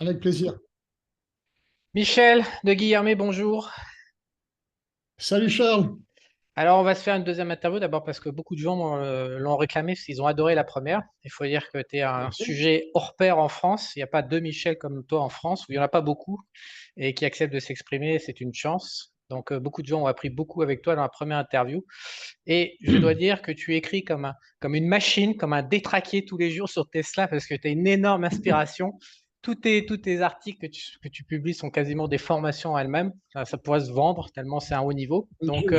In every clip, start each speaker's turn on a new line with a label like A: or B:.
A: Avec plaisir.
B: Michel de Guillermet, bonjour.
A: Salut Charles.
B: Alors, on va se faire une deuxième interview d'abord parce que beaucoup de gens l'ont réclamé parce qu'ils ont adoré la première. Il faut dire que tu es un sujet hors pair en France. Il n'y a pas deux Michel comme toi en France, où il n'y en a pas beaucoup et qui acceptent de s'exprimer. C'est une chance. Donc, beaucoup de gens ont appris beaucoup avec toi dans la première interview. Et je dois dire que tu écris comme une machine, comme un détraqué tous les jours sur Tesla parce que tu as une énorme inspiration. Tous tes articles que tu publies sont quasiment des formations elles-mêmes. Ça pourrait se vendre tellement c'est un haut niveau. Donc,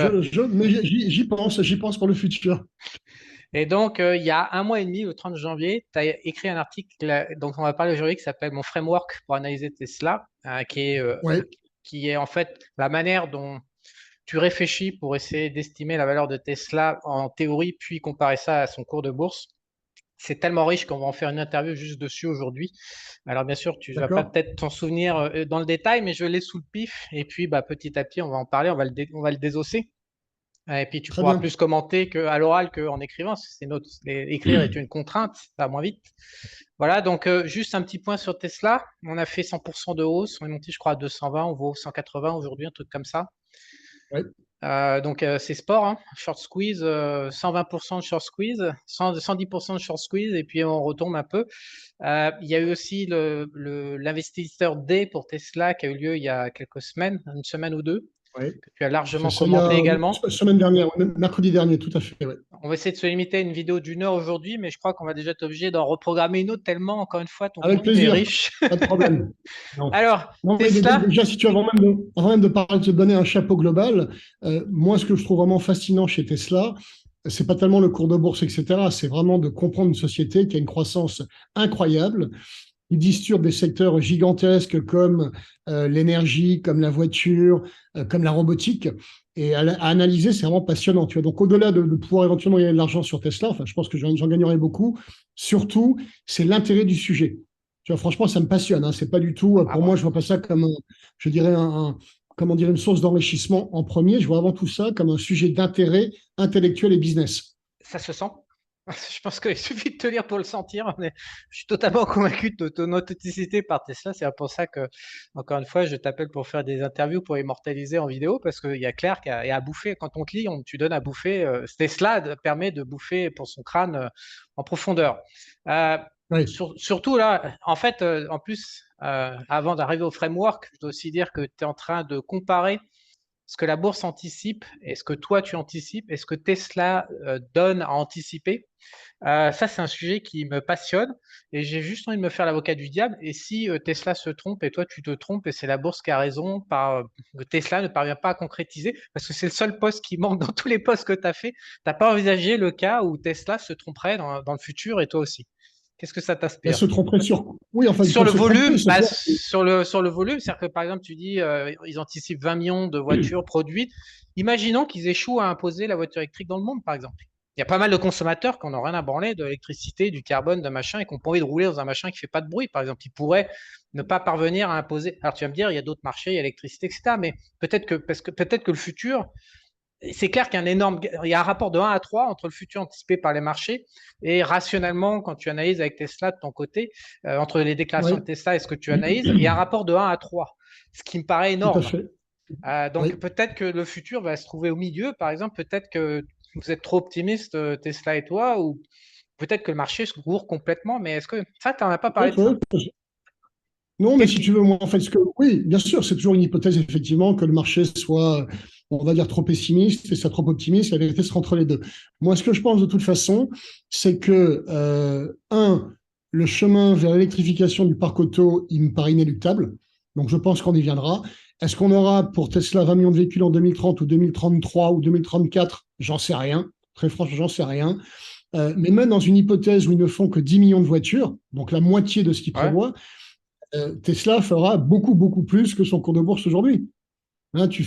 A: Mais j'y pense pour le futur.
B: il y a un mois et demi, le 30 janvier, tu as écrit un article dont on va parler aujourd'hui qui s'appelle Mon framework pour analyser Tesla,
A: Ouais,
B: qui est en fait la manière dont tu réfléchis pour essayer d'estimer la valeur de Tesla en théorie, puis comparer ça à son cours de bourse. C'est tellement riche qu'on va en faire une interview juste dessus aujourd'hui. Alors bien sûr, tu ne vas pas
A: d'accord.
B: peut-être t'en souvenir dans le détail, mais je l'ai sous le pif. Et puis petit à petit, on va en parler, on va le désosser. Et puis tu
A: Très
B: pourras
A: bien.
B: plus commenter qu'à l'oral qu'en écrivant. Écrire est une contrainte, ça va moins vite. Voilà, donc juste un petit point sur Tesla. On a fait 100% de hausse. On est monté, je crois, à 220. On vaut 180 aujourd'hui, un truc comme ça.
A: Ouais.
B: C'est sport, hein. Short squeeze, 120% de short squeeze, 110% de short squeeze, et puis on retombe un peu. Il y a eu aussi l'investisseur Day pour Tesla qui a eu lieu il y a quelques semaines, une semaine ou deux,
A: Ouais.
B: que tu as
A: Fait
B: largement
A: ça il y
B: commenté
A: a
B: également.
A: semaine dernière, ouais, mercredi dernier, tout à fait. Ouais.
B: On va essayer de se limiter à une vidéo d'une heure aujourd'hui, mais je crois qu'on va déjà être obligé d'en reprogrammer une autre tellement, encore une fois, ton
A: Avec
B: contenu est
A: plaisir.
B: riche.
A: Pas de problème. Non.
B: Alors,
A: Non, mais
B: Tesla,
A: déjà, si tu as avant même de parler, de te donner un chapeau global, moi, ce que je trouve vraiment fascinant chez Tesla, c'est pas tellement le cours de bourse, etc. C'est vraiment de comprendre une société qui a une croissance incroyable. Ils disturbent des secteurs gigantesques comme l'énergie, comme la voiture, comme la robotique. Et à analyser, c'est vraiment passionnant. Tu vois. Donc, au-delà de pouvoir éventuellement gagner de l'argent sur Tesla, enfin, je pense que j'en gagnerai beaucoup. Surtout, c'est l'intérêt du sujet. Tu vois, franchement, ça me passionne. Hein. C'est pas du tout,
B: ah
A: pour
B: bon,
A: moi, je vois pas ça comme, je dirais, comment dire, une source d'enrichissement en premier. Je vois avant tout ça comme un sujet d'intérêt intellectuel et business.
B: ça se sent. Je pense qu'il suffit de te lire pour le sentir. Je suis totalement convaincu de ton authenticité par Tesla. C'est pour ça que, encore une fois, je t'appelle pour faire des interviews pour immortaliser en vidéo parce qu'il y a Claire qui a à bouffer. Quand on te lit, tu donnes à bouffer. Tesla permet de bouffer pour son crâne en profondeur. Euh,
A: Oui,
B: Surtout là, en fait, en plus, avant d'arriver au framework, je dois aussi dire que tu es en train de comparer ce que la bourse anticipe et ce que toi tu anticipes et ce que Tesla donne à anticiper. Ça, c'est un sujet qui me passionne et j'ai juste envie de me faire l'avocat du diable. Et si Tesla se trompe et toi tu te trompes et c'est la bourse qui a raison, Tesla ne parvient pas à concrétiser parce que c'est le seul poste qui manque dans tous les postes que tu as fait, tu n'as pas envisagé le cas où Tesla se tromperait dans le futur et toi aussi. Qu'est-ce que ça
A: elle
B: t'inspire?
A: se tromperait sur. Oui, enfin, ils
B: Sur
A: peuvent
B: le
A: se tromper.
B: volume,
A: Ça peut...
B: sur le volume, c'est-à-dire que par exemple, tu dis ils anticipent 20 millions de voitures produites. Imaginons qu'ils échouent à imposer la voiture électrique dans le monde, par exemple. Il y a pas mal de consommateurs qui n'ont rien à branler de l'électricité, du carbone, de machin, et qui n'ont pas envie de rouler dans un machin qui fait pas de bruit, par exemple. Ils pourraient ne pas parvenir à imposer. Alors tu vas me dire, il y a d'autres marchés, il y a l'électricité, etc. Mais peut-être que le futur, c'est clair il y a un rapport de 1 à 3 entre le futur anticipé par les marchés et rationnellement, quand tu analyses avec Tesla de ton côté, entre les déclarations de
A: Oui,
B: Tesla et ce que tu analyses, il y a un rapport de 1 à 3, ce qui me paraît
A: tout à
B: énorme.
A: fait.
B: Donc
A: Oui.
B: peut-être que le futur va se trouver au milieu, par exemple, peut-être que vous êtes trop optimiste, Tesla et toi, ou peut-être que le marché se court complètement, mais est-ce que ça, tu n'en as pas parlé de ça?
A: Ouais. Non, mais
B: Qu'est-ce
A: si
B: qui...
A: tu veux, moi, en fait, oui, bien sûr, c'est toujours une hypothèse, effectivement, que le marché soit, on va dire, trop pessimiste et soit trop optimiste. La vérité sera entre les deux. Moi, ce que je pense de toute façon, c'est que, le chemin vers l'électrification du parc auto, il me paraît inéluctable. Donc, je pense qu'on y viendra. Est-ce qu'on aura pour Tesla 20 millions de véhicules en 2030 ou 2033 ou 2034? J'en sais rien. Très franchement, j'en sais rien. Mais même dans une hypothèse où ils ne font que 10 millions de voitures, donc la moitié de ce qu'ils
B: Ouais.
A: prévoient, Tesla fera beaucoup, beaucoup plus que son cours de bourse aujourd'hui. Hein, tu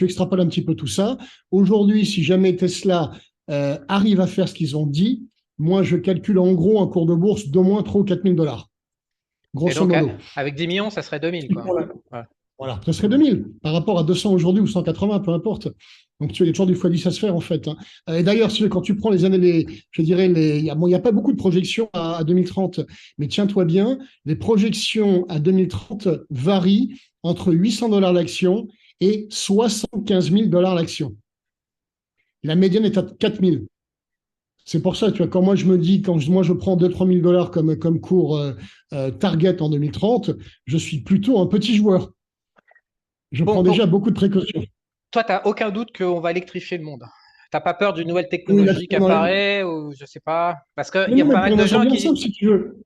A: extrapoles un petit peu tout ça. Aujourd'hui, si jamais Tesla arrive à faire ce qu'ils ont dit, moi, je calcule en gros un cours de bourse d'au moins 3 ou 4 000 $,
B: Et
A: grosso
B: donc,
A: modo.
B: avec 10 millions, ça serait 2000, quoi. Ouais.
A: Voilà, presque 2000 par rapport à 200 aujourd'hui ou 180, peu importe. Donc, tu vois, il y a toujours du x10 à se faire, en fait, hein. Et d'ailleurs, quand tu prends les années, je dirais, bon, il n'y a pas beaucoup de projections à 2030, mais tiens-toi bien, les projections à 2030 varient entre 800 $ l'action et 75 000 $ l'action. La médiane est à 4000. C'est pour ça, tu vois, quand moi je me dis, moi je prends 2-3 000 $ comme cours target en 2030, je suis plutôt un petit joueur. Je
B: Bon,
A: prends
B: donc,
A: déjà beaucoup de précautions.
B: toi, tu n'as aucun doute qu'on va électrifier le monde. T'as pas peur d'une nouvelle
A: Oui, là,
B: technologie qui apparaît ou je sais pas? Parce qu'il
A: non,
B: y a
A: non,
B: pas
A: mais
B: mal
A: pour une
B: de
A: raison
B: gens
A: bien
B: qui...
A: simple, si tu veux.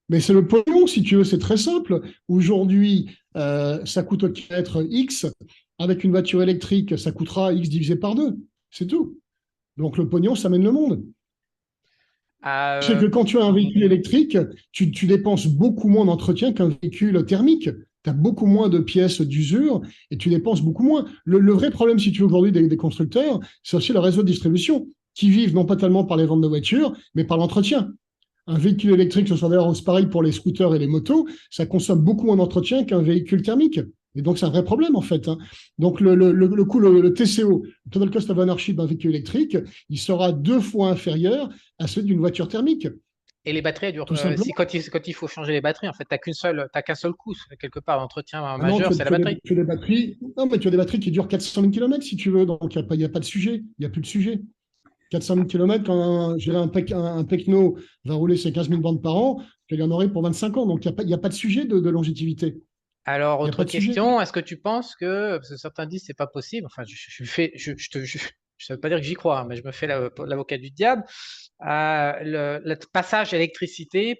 A: Mais c'est le pognon, si tu veux, c'est très simple. Aujourd'hui, ça coûte au kilomètre X. Avec une voiture électrique, ça coûtera X divisé par 2. C'est tout. Donc le pognon, ça mène le monde. C'est
B: Euh,
A: que quand tu as un véhicule électrique, tu dépenses beaucoup moins d'entretien qu'un véhicule thermique. Tu as beaucoup moins de pièces d'usure et tu dépenses beaucoup moins. Le vrai problème, si tu veux, aujourd'hui des constructeurs, c'est aussi le réseau de distribution, qui vivent non pas tellement par les ventes de voitures, mais par l'entretien. Un véhicule électrique, ce soit d'ailleurs aussi pareil pour les scooters et les motos, ça consomme beaucoup moins d'entretien qu'un véhicule thermique. Et donc, c'est un vrai problème, en fait, hein. Donc, le coût, le TCO, le Total Cost of Ownership d'un véhicule électrique, il sera 2 fois inférieur à celui d'une voiture thermique,
B: et les batteries, elles durent,
A: tout
B: si,
A: simplement.
B: quand il faut changer les batteries, en fait, t'as qu'un seul coût, quelque part, l'entretien
A: Ah non,
B: majeur, c'est la batterie.
A: tu as des batteries, non, mais tu as des batteries qui durent 400 000 km si tu veux, donc il y a pas de sujet, il n'y a plus de sujet. 400 000 km, quand un Pecno va rouler ses 15 000 bandes par an, il y en aurait pour 25 ans. Donc, il y a pas de sujet de longévité.
B: Alors,
A: Il n'y a
B: autre
A: pas de sujet.
B: question, est-ce que tu penses que, parce que certains disent que c'est pas possible, enfin, je ne veux pas dire que j'y crois, hein, mais je me fais l'avocat du diable, le passage à l'électricité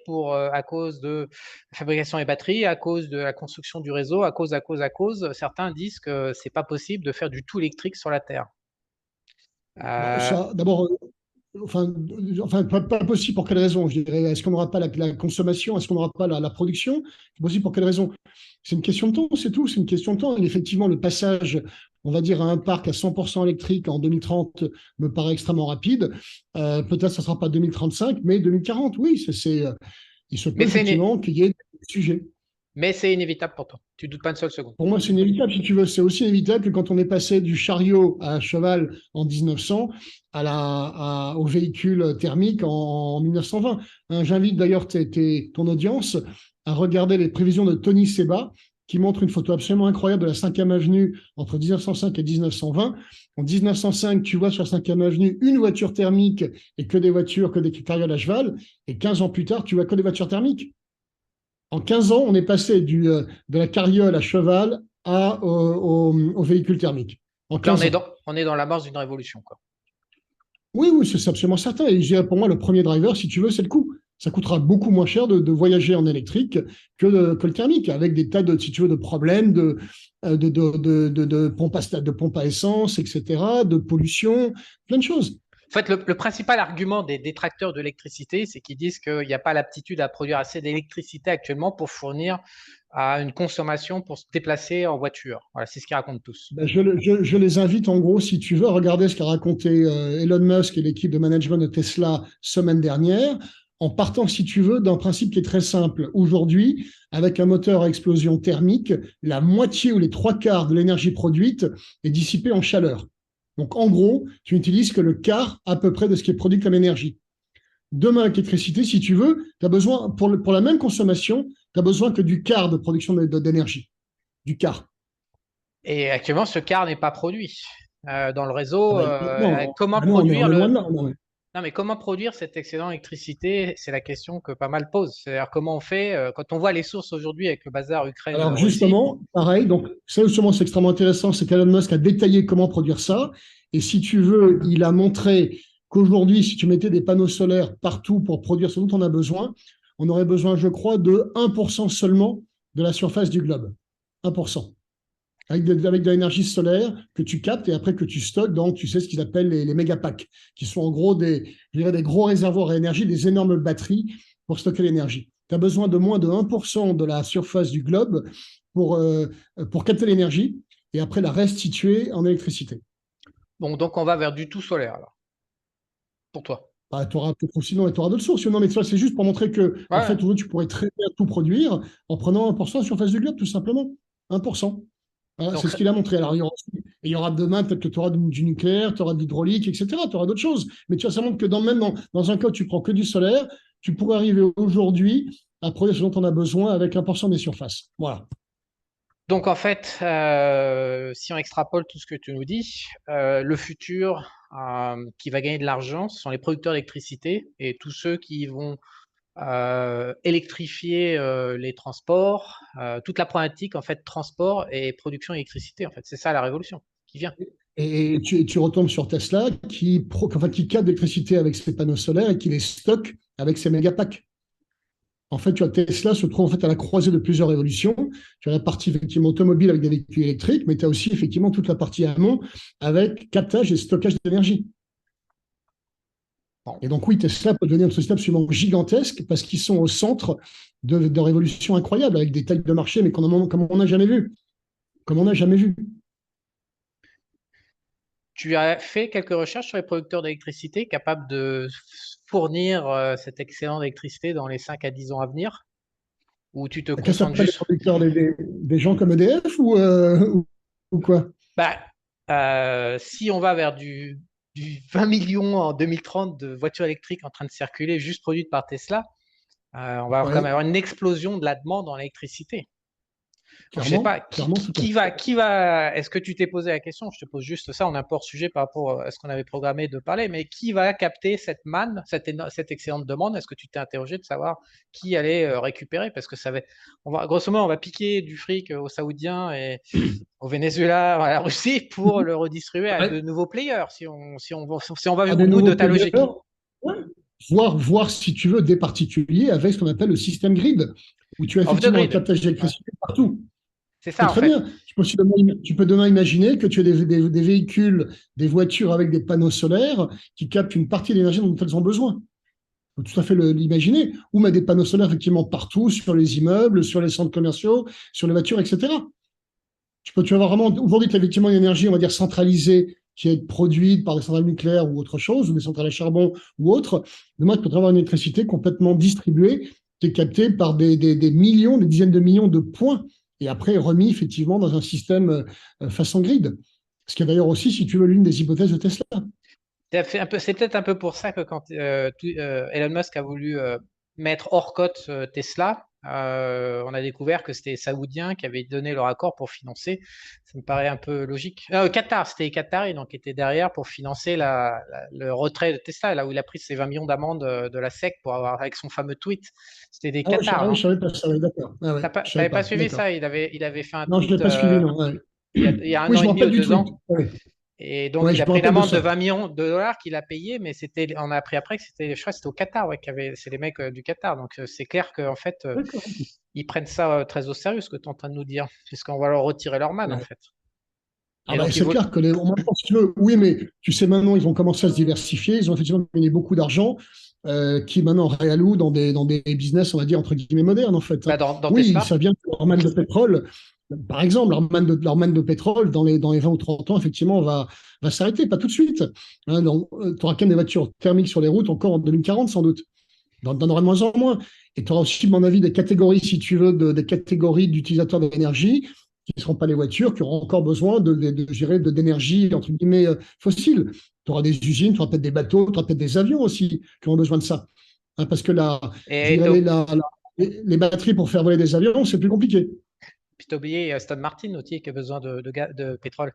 B: à cause de la fabrication des batteries, à cause de la construction du réseau, à cause, certains disent que c'est pas possible de faire du tout électrique sur la Terre.
A: Bah,
B: Euh,
A: ça, d'abord, pas possible pour quelle raison, je dirais. Est-ce qu'on n'aura pas la consommation? Est-ce qu'on n'aura pas la production? C'est possible pour quelle raison? C'est une question de temps, c'est tout. C'est une question de temps. Et effectivement, le passage, on va dire, à un parc à 100% électrique en 2030 me paraît extrêmement rapide. Peut-être que ça ne sera pas 2035, mais 2040, oui. Il se peut
B: mais
A: effectivement qu'il y ait des sujets.
B: c'est inévitable pour toi. Tu doutes pas une seule seconde.
A: Pour moi, c'est inévitable, si tu veux. C'est aussi inévitable que quand on est passé du chariot à cheval en 1900 au véhicule thermique en 1920. Hein, j'invite d'ailleurs ton audience à regarder les prévisions de Tony Seba, qui montre une photo absolument incroyable de la 5e avenue entre 1905 et 1920. En 1905, tu vois sur la 5e avenue une voiture thermique et que des carrioles à cheval. Et 15 ans plus tard, tu vois que des voitures thermiques. En 15 ans, on est passé de la carriole à cheval au véhicule thermique. En
B: Donc là,
A: 15 ans.
B: on est dans l'amorce d'une révolution, quoi.
A: Oui, oui, c'est absolument certain. Et pour moi, le premier driver, si tu veux, c'est le coût. Ça coûtera beaucoup moins cher de voyager en électrique que le thermique, avec des tas de, si tu veux, de problèmes de pompe à essence, etc., de pollution, plein de choses.
B: En fait, le principal argument des détracteurs de l'électricité, c'est qu'ils disent qu'il n'y a pas l'aptitude à produire assez d'électricité actuellement pour fournir à une consommation pour se déplacer en voiture. Voilà, c'est ce qu'ils racontent tous.
A: Ben, je les invite, en gros, si tu veux, à regarder ce qu'a raconté Elon Musk et l'équipe de management de Tesla semaine dernière, en partant, si tu veux, d'un principe qui est très simple. Aujourd'hui, avec un moteur à explosion thermique, la moitié ou les 3/4 de l'énergie produite est dissipée en chaleur. Donc, en gros, tu n'utilises que le quart à peu près de ce qui est produit comme énergie. Demain, avec l'électricité, si tu veux, tu as besoin, pour la même consommation, tu as besoin que du quart de production d'énergie. Du quart.
B: Et actuellement, ce quart n'est pas produit dans le réseau. Comment
A: Non, on
B: produire
A: est loin de là. Non.
B: Non, mais comment produire cet excédent d'électricité? C'est la question que pas mal posent. C'est-à-dire comment on fait quand on voit les sources aujourd'hui avec le bazar
A: Alors
B: Ukraine-Russie.
A: justement, pareil, donc ça justement c'est extrêmement intéressant, c'est qu'Elon Musk a détaillé comment produire ça. Et si tu veux, il a montré qu'aujourd'hui, si tu mettais des panneaux solaires partout pour produire ce dont on a besoin, on aurait besoin, je crois, de 1% seulement de la surface du globe. 1%. Avec de l'énergie solaire que tu captes et après que tu stockes dans, tu sais, ce qu'ils appellent les mégapacks, qui sont en gros je dirais des gros réservoirs à énergie, des énormes batteries pour stocker l'énergie. Tu as besoin de moins de 1% de la surface du globe pour capter l'énergie et après la restituer en électricité.
B: Bon, donc on va vers du tout solaire, alors, pour toi.
A: Bah, tu auras peut-être sinon, tu auras d'autres sources. Non, mais ça, c'est juste pour montrer que, en
B: Ouais.
A: fait, aujourd'hui, tu pourrais très bien tout produire en prenant 1% de la surface du globe, tout simplement. 1%. Voilà, c'est
B: Donc,
A: ce qu'il a montré. Alors, il y aura demain, peut-être que tu auras du nucléaire, tu auras de l'hydraulique, etc. Tu auras d'autres choses. Mais tu vois, ça montre que même dans un cas où tu prends que du solaire, tu pourrais arriver aujourd'hui à produire ce dont on a besoin avec 1% des surfaces. Voilà.
B: Donc, en fait, si on extrapole tout ce que tu nous dis, le futur qui va gagner de l'argent, ce sont les producteurs d'électricité et tous ceux qui vont électrifier les transports, toute la problématique en fait transport et production d'électricité. En fait, c'est ça la révolution qui vient.
A: Et tu retombes sur Tesla qui capte l'électricité avec ses panneaux solaires et qui les stocke avec ses méga packs. En fait, tu as Tesla se trouve en fait à la croisée de plusieurs révolutions. Tu as la partie effectivement automobile avec des véhicules électriques, mais tu as aussi effectivement toute la partie amont avec captage et stockage d'énergie.
B: Bon.
A: Et donc oui, Tesla peut devenir une société absolument gigantesque parce qu'ils sont au centre de révolutions incroyables avec des tailles de marché, mais comme on n'a jamais vu. Comme on n'a jamais vu.
B: Tu as fait quelques recherches sur les producteurs d'électricité capables de fournir cette excellente électricité dans les 5 à 10 ans à venir? Ou tu te
A: Qu'est-ce que ça
B: concentres
A: s'appelle les
B: juste...
A: producteurs des gens comme EDF ou quoi?
B: Bah, si on va vers du 20 millions en 2030 de voitures électriques en train de circuler juste produites par Tesla, on va quand même
A: Ouais,
B: avoir une explosion de la demande en électricité. Donc, je sais
A: clairement,
B: pas,
A: clairement, tout à fait.
B: est-ce que tu t'es posé la question? Je te pose juste ça, on a un peu hors sujet par rapport à ce qu'on avait programmé de parler, mais qui va capter cette manne, cette excellente demande? Est-ce que tu t'es interrogé de savoir qui allait récupérer? Parce que grosso modo, on va piquer du fric aux Saoudiens et au Venezuela, à la Russie pour le redistribuer à de
A: Ouais,
B: nouveaux players, si on va
A: à
B: au
A: des
B: bout de
A: nouveaux
B: ta
A: players,
B: logique.
A: ouais. Voir, si tu veux, des particuliers avec ce qu'on appelle le système grid, où tu as
B: Off the
A: effectivement un
B: grid.
A: captage
B: Ouais.
A: d'électricité partout.
B: C'est
A: C'est
B: ça, en
A: très
B: fait.
A: bien. Tu peux demain imaginer que tu as des véhicules, des voitures avec des panneaux solaires qui captent une partie de l'énergie dont elles ont besoin. On peut tout à fait l'imaginer. Ou mettre des panneaux solaires effectivement partout, sur les immeubles, sur les centres commerciaux, sur les voitures, etc. Tu vas avoir vraiment, aujourd'hui, tu as effectivement une énergie, on va dire, centralisée qui est produite par des centrales nucléaires ou autre chose, ou des centrales à charbon ou autre. Demain, tu peux avoir une électricité complètement distribuée qui est captée par des millions, des dizaines de millions de points et après remis effectivement dans un système façon grid. Ce qui est d'ailleurs aussi, si tu veux, l'une des hypothèses de Tesla.
B: C'est peut-être un peu pour ça que quand Elon Musk a voulu mettre hors cote Tesla, on a découvert que c'était les Saoudiens qui avaient donné leur accord pour financer. Ça me paraît un peu logique. Qatar, c'était les Qataris donc, qui étaient derrière pour financer le retrait de Tesla, là où il a pris ses 20 millions d'amendes de la SEC pour avoir avec son fameux tweet. C'était des
A: Ah
B: Qatars,
A: ouais,
B: non?
A: je savais pas ça, ouais, d'accord. Ah ouais, je savais
B: T'avais pas
A: pas,
B: suivi
A: d'accord.
B: ça? Il avait fait un
A: Non, je ne
B: tweet
A: l'ai pas suivi, non. Ouais.
B: il y a un
A: Oui,
B: an
A: je
B: et
A: me
B: demi ou
A: rappelle du
B: deux
A: tweet.
B: ans.
A: Ouais,
B: Et donc,
A: ouais,
B: il
A: je
B: a
A: me
B: pris une
A: rappelle de
B: amende de
A: ça.
B: 20 millions de dollars qu'il a payé, mais on a appris après que je crois que c'était au Qatar, ouais, c'est les mecs du Qatar. Donc, c'est clair qu'en fait,
A: D'accord.
B: ils prennent ça très au sérieux, ce que tu es en train de nous dire, puisqu'on va leur retirer leur manne, en
A: Ouais.
B: fait.
A: Ah
B: Et
A: bah,
B: donc,
A: c'est clair que maintenant, si tu veux, oui, mais tu sais, maintenant, ils ont commencé à se diversifier. Ils ont effectivement gagné beaucoup d'argent qui maintenant réallouent dans des business, on va dire, entre guillemets, modernes, en fait, hein.
B: bah, dans
A: Oui,
B: Tesla,
A: ça vient que leur manne de pétrole, par exemple, leur manne de pétrole dans les 20 ou 30 ans, effectivement, va s'arrêter, pas tout de suite. Hein, tu auras quand même des voitures thermiques sur les routes encore en 2040, sans doute. T'en auras de moins en moins. Et tu auras aussi, à mon avis, des catégories, si tu veux, des catégories d'utilisateurs d'énergie qui ne seront pas les voitures, qui auront encore besoin d'énergie, entre guillemets, fossile. Tu auras des usines, tu auras peut-être des bateaux, tu auras peut-être des avions aussi qui auront besoin de ça. Hein, parce que je
B: et
A: dirais, les batteries pour faire voler des avions, c'est plus compliqué.
B: puis t'as oublié Aston Martin aussi qui a besoin de pétrole.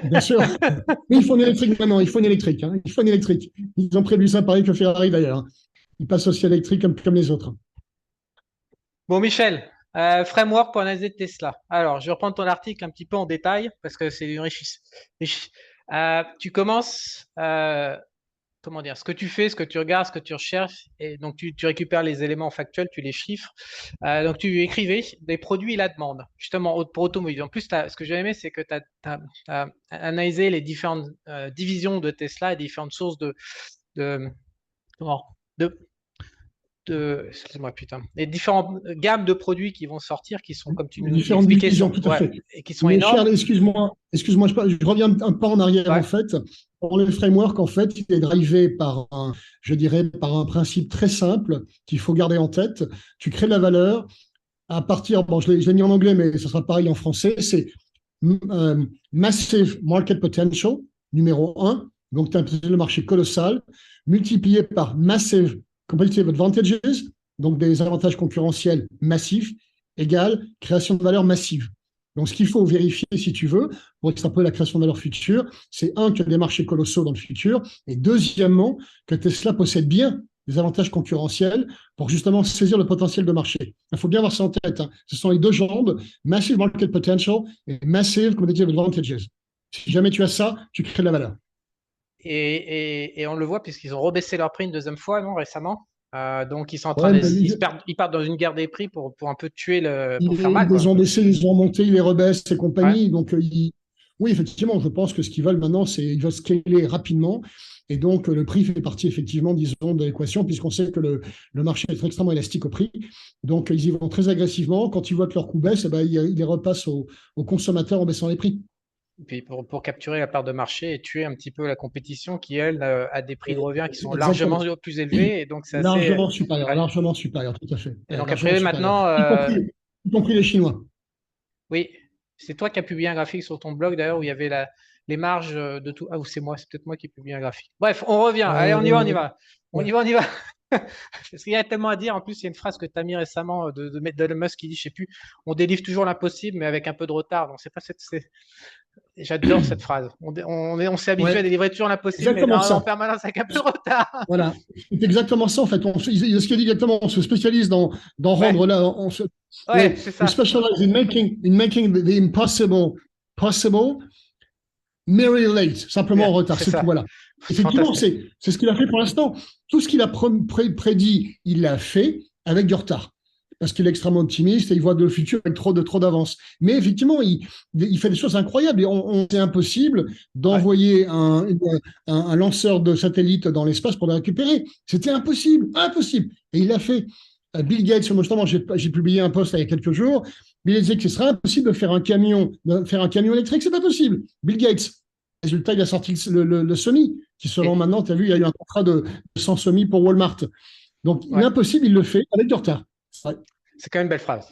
A: Bien sûr. Mais il faut une électrique maintenant, il faut une électrique. Hein. Il faut une électrique. Ils ont prévu ça pareil que Ferrari d'ailleurs. Hein. Ils passent aussi à l'électrique comme les autres.
B: Bon, Michel, framework pour analyser Tesla. Alors, je vais reprendre ton article un petit peu en détail parce que c'est une richesse. Tu commences, comment dire, ce que tu fais, ce que tu regardes, ce que tu recherches, et donc tu récupères les éléments factuels, tu les chiffres. Donc, tu écrivais des produits et la demande, justement pour automobile. En plus, ce que j'ai aimé, c'est que tu as analysé les différentes divisions de Tesla et différentes sources de, comment, de, excuse-moi, putain, les différentes gammes de produits qui vont sortir, qui sont, comme tu nous
A: Différentes
B: l'expliquais,
A: divisions, tout à
B: ouais,
A: fait.
B: et qui sont
A: Mais
B: énormes.
A: Charles, excuse-moi, je reviens un pas en arrière en
B: Ouais.
A: fait. Pour le framework, en fait, il est drivé je dirais, par un principe très simple qu'il faut garder en tête. Tu crées de la valeur à partir, bon, je l'ai mis en anglais, mais ça sera pareil en français, c'est Massive Market Potential, numéro un. Donc, tu as le marché colossal, multiplié par Massive Competitive Advantages, donc des avantages concurrentiels massifs, égale création de valeur massive. Donc, ce qu'il faut vérifier, si tu veux, pour extrapoler la création de valeur future, c'est un, qu'il y a des marchés colossaux dans le futur, et deuxièmement, que Tesla possède bien des avantages concurrentiels pour justement saisir le potentiel de marché. Il faut bien avoir ça en tête. Hein. Ce sont les deux jambes, Massive Market Potential et Massive Competitive Advantages. Si jamais tu as ça, tu crées de la valeur.
B: Et on le voit puisqu'ils ont rebaissé leur prix une deuxième fois, non, récemment. Donc ils sont en train
A: Ouais,
B: de,
A: mais
B: ils partent dans une guerre des prix pour un peu tuer pour faire
A: ils
B: mal,
A: les
B: quoi.
A: ont baissés, ils les ont montés, ils les rebaissent et
B: Ouais.
A: compagnie. Donc, oui, effectivement, je pense que ce qu'ils veulent maintenant, c'est qu'ils veulent scaler rapidement. Et donc, le prix fait partie, effectivement, disons, de l'équation, puisqu'on sait que le marché est extrêmement élastique au prix. Donc, ils y vont très agressivement. Quand ils voient que leur coût baisse, eh ben, ils les repassent aux consommateurs en baissant les prix.
B: Et puis pour capturer la part de marché et tuer un petit peu la compétition qui, elle, a des prix de revient qui sont largement
A: Exactement.
B: plus élevés. Et donc c'est assez. Ouais.
A: Largement supérieur, tout à fait.
B: Et donc
A: Largement
B: après,
A: supérieur.
B: maintenant,
A: Y compris les Chinois.
B: oui, c'est toi qui as publié un graphique sur ton blog d'ailleurs où il y avait les marges de tout. Ah, ou c'est moi, c'est peut-être moi qui ai publié un graphique. Bref, on revient. Allez, on y va, on y
A: Euh,
B: va. On y
A: ouais.
B: va, on y va. Parce qu'il y a tellement à dire. En plus, il y a une phrase que tu as mis récemment d'Elon Musk qui dit, je sais plus, on délivre toujours l'impossible, mais avec un peu de retard. Donc, c'est pas j'adore cette phrase. On s'est habitué
A: Ouais.
B: à délivrer toujours l'impossible, mais
A: Exactement
B: en
A: ça.
B: permanence avec un peu de retard.
A: Voilà, c'est exactement ça en fait. Ce qu'il dit exactement, on se spécialise dans
B: Ouais,
A: rendre là.
B: ouais,
A: Ouais,
B: c'est
A: we
B: ça.
A: specialize in making the impossible possible, merely late, simplement en retard,
B: C'est
A: c'est tout.
B: ça.
A: Voilà.
B: C'est
A: Effectivement,
B: fantastique.
A: c'est ce qu'il a fait pour l'instant. Tout ce qu'il a prédit, il l'a fait avec du retard. Parce qu'il est extrêmement optimiste et il voit le futur avec trop d'avance. Mais effectivement, il fait des choses incroyables. Et c'est impossible
B: Ouais.
A: d'envoyer un lanceur de satellite dans l'espace pour le récupérer. C'était impossible, impossible. Et il l'a fait. Bill Gates, justement, j'ai publié un post il y a quelques jours. Bill Gates disait que ce serait impossible de faire un camion électrique. C'est pas possible. Bill Gates. Résultat, il a sorti le Semi, qui selon
B: Et,
A: maintenant, tu as vu, il y a eu un contrat de 100 Semi pour Walmart. Donc,
B: ouais,
A: l'impossible, il le fait avec du retard. Ouais.
B: c'est quand même une belle phrase.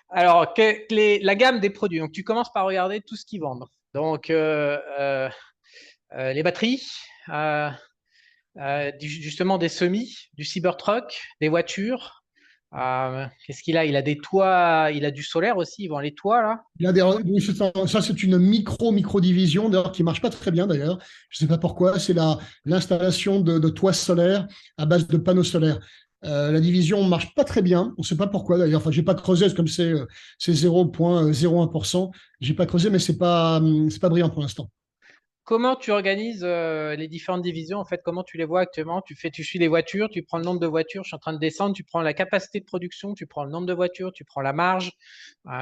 B: Alors, la gamme des produits. Donc, tu commences par regarder tout ce qu'ils vendent. Donc, les batteries, euh, justement des semis, du Cybertruck, des voitures. Qu'est-ce qu'il a? Il a des toits, il a du solaire aussi. Il vend les toits, là.
A: Oui, ça, c'est une micro-division, d'ailleurs, qui marche pas très bien, d'ailleurs. Je sais pas pourquoi. C'est l'installation de toits solaires à base de panneaux solaires. La division marche pas très bien. On sait pas pourquoi, d'ailleurs. Enfin, j'ai pas creusé, comme c'est 0,01%. J'ai pas creusé, mais c'est pas brillant pour l'instant.
B: Comment tu organises les différentes divisions? En fait, comment tu les vois actuellement? Tu suis les voitures, tu prends le nombre de voitures, je suis en train de descendre, tu prends la capacité de production, tu prends le nombre de voitures, tu prends la marge,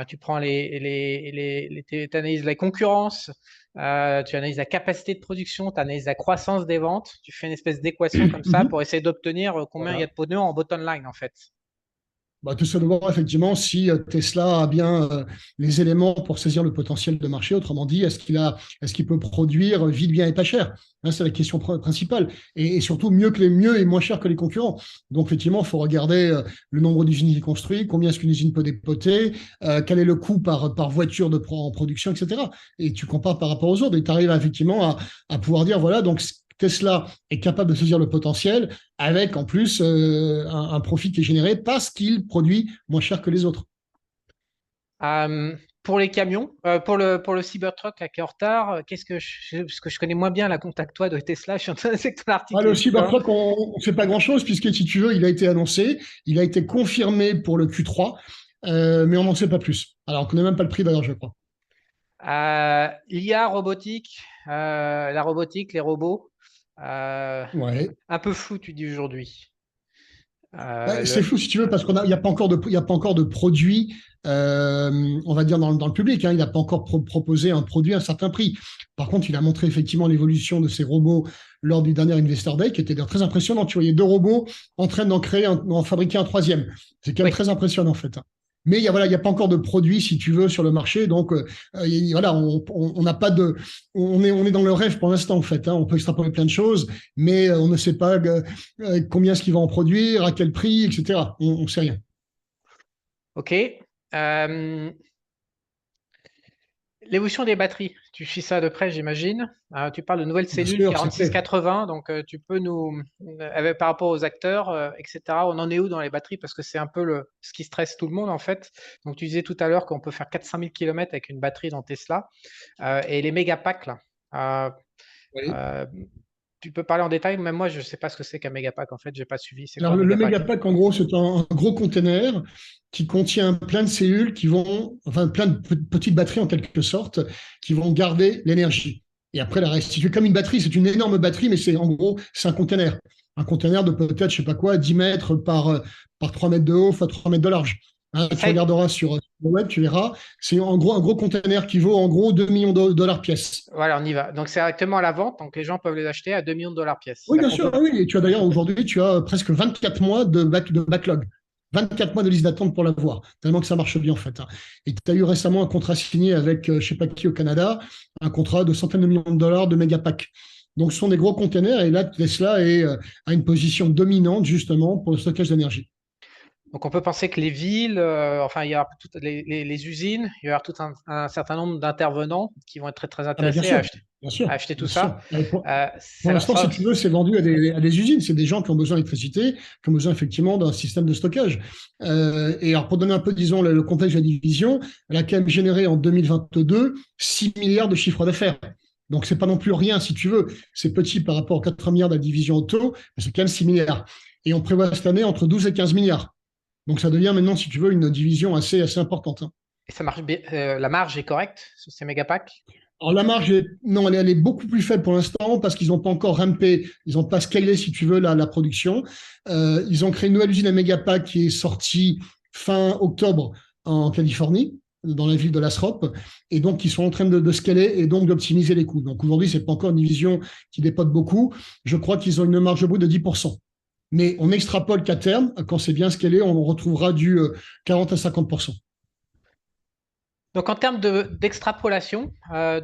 B: tu prends tu analyses la concurrence, tu analyses la capacité de production, tu analyses la croissance des ventes, tu fais une espèce d'équation comme ça pour essayer d'obtenir combien il y a
A: Voilà.
B: de pneus en bottom line, en fait.
A: Bah, tout ça de voir effectivement si Tesla a bien les éléments pour saisir le potentiel de marché. Autrement dit, est-ce qu'il peut produire vite, bien et pas cher? Hein, c'est la question principale. Et surtout mieux et moins cher que les concurrents. Donc effectivement, il faut regarder le nombre d'usines qu'il construit, combien est-ce qu'une usine peut dépoter, quel est le coût par voiture en production, etc. Et tu compares par rapport aux autres et tu arrives effectivement à pouvoir dire voilà, donc Tesla est capable de saisir le potentiel avec en plus un profit qui est généré parce qu'il produit moins cher que les autres.
B: Pour les camions, pour le Cybertruck là, qui est en retard, parce que je connais moins bien la contacte-toi de Tesla, je suis en train de dire que ton
A: Ah,
B: article
A: le
B: est super.
A: Cybertruck, on ne sait pas grand-chose puisque si tu veux, il a été annoncé, il a été confirmé pour le Q3, mais on n'en sait pas plus. Alors, on ne connaît même pas le prix d'ailleurs, je crois.
B: L'IA robotique, la robotique, les robots,
A: Ouais.
B: un peu flou, tu dis aujourd'hui.
A: Bah, c'est
B: Le...
A: flou si tu veux parce qu'il n'y a pas encore de produit, on va dire, dans le public. Hein. Il n'a pas encore proposé un produit à un certain prix. Par contre, il a montré effectivement l'évolution de ces robots lors du dernier Investor Day, qui était très impressionnant. Tu voyais deux robots en train d'en fabriquer un troisième. C'est quand même
B: Oui,
A: très impressionnant en fait. Mais voilà, il n'y a pas encore de produit, si tu veux, sur le marché. Donc, voilà, on n'a pas de. On est dans le rêve pour l'instant, en fait. Hein. On peut extrapoler plein de choses, mais on ne sait pas combien est-ce qu'ils vont en produire, à quel prix, etc. On ne sait rien.
B: OK. Euh, L'évolution des batteries, tu suis ça de près, j'imagine. Tu parles de nouvelles
A: Bien
B: cellules
A: sûr, c'est fait.
B: 4680, donc tu peux par rapport aux acteurs, etc., on en est où dans les batteries? Parce que c'est un peu ce qui stresse tout le monde, en fait. Donc tu disais tout à l'heure qu'on peut faire 400 000 km avec une batterie dans Tesla. Et les méga packs, là, euh,
A: Oui.
B: euh, tu peux parler en détail? Même moi, je ne sais pas ce que c'est qu'un méga pack, en fait, j'ai pas suivi. C'est quoi
A: Alors,
B: un
A: le
B: méga pack?
A: Megapack, en gros, c'est un gros conteneur qui contient plein de cellules qui vont, enfin, plein de petites batteries en quelque sorte, qui vont garder l'énergie. Et après, la restituer comme une batterie. C'est une énorme batterie, mais c'est en gros, c'est un conteneur. Un conteneur de peut-être, je sais pas quoi, 10 mètres par 3 mètres de haut, fois 3 mètres de large. Hein,
B: Et
A: tu
B: ça,
A: regarderas sur le web, tu verras. C'est en gros un gros conteneur qui vaut en gros 2 millions de dollars pièce.
B: voilà, on y va. Donc c'est directement à la vente, donc les gens peuvent les acheter à 2 millions de dollars pièce.
A: Oui, bien sûr, oui. Et tu as d'ailleurs aujourd'hui, tu as presque 24 mois de backlog. 24 mois de liste d'attente pour l'avoir, tellement que ça marche bien en fait, hein. Et tu as eu récemment un contrat signé avec je ne sais pas qui au Canada, un contrat de centaines de millions de dollars de Megapack. Donc ce sont des gros containers et là Tesla a une position dominante justement pour le stockage d'énergie.
B: Donc, on peut penser que les villes, enfin, il y aura toutes les usines, il y aura tout un certain nombre d'intervenants qui vont être très, très
A: Ah ben bien
B: intéressés
A: sûr, bien sûr,
B: à acheter tout
A: bien
B: ça.
A: sûr. Et pour
B: Ça,
A: l'instant, si
B: ça-
A: tu veux, c'est vendu à des usines. C'est des gens qui ont besoin d'électricité, qui ont besoin effectivement d'un système de stockage. Et alors, pour donner un peu, disons, le contexte de la division, elle a quand même généré en 2022 6 milliards de chiffre d'affaires. Donc, c'est pas non plus rien, si tu veux. C'est petit par rapport aux 4 milliards de la division auto, mais c'est quand même 6 milliards. Et on prévoit cette année entre 12 et 15 milliards. Donc, ça devient maintenant, si tu veux, une division assez importante, hein.
B: et ça marche bien. La marge est correcte sur ces méga packs.
A: Alors la marge, non, elle est beaucoup plus faible pour l'instant parce qu'ils n'ont pas encore rampé, ils n'ont pas scalé, si tu veux, la production. Ils ont créé une nouvelle usine à Megapack qui est sortie fin octobre en Californie, dans la ville de Lasrop, et donc ils sont en train de scaler et donc d'optimiser les coûts. Donc aujourd'hui, c'est pas encore une division qui dépote beaucoup. Je crois qu'ils ont une marge brute de 10%. Mais on extrapole qu'à terme, quand c'est bien scalé, on retrouvera du 40 à 50%.
B: Donc, en termes d'extrapolation,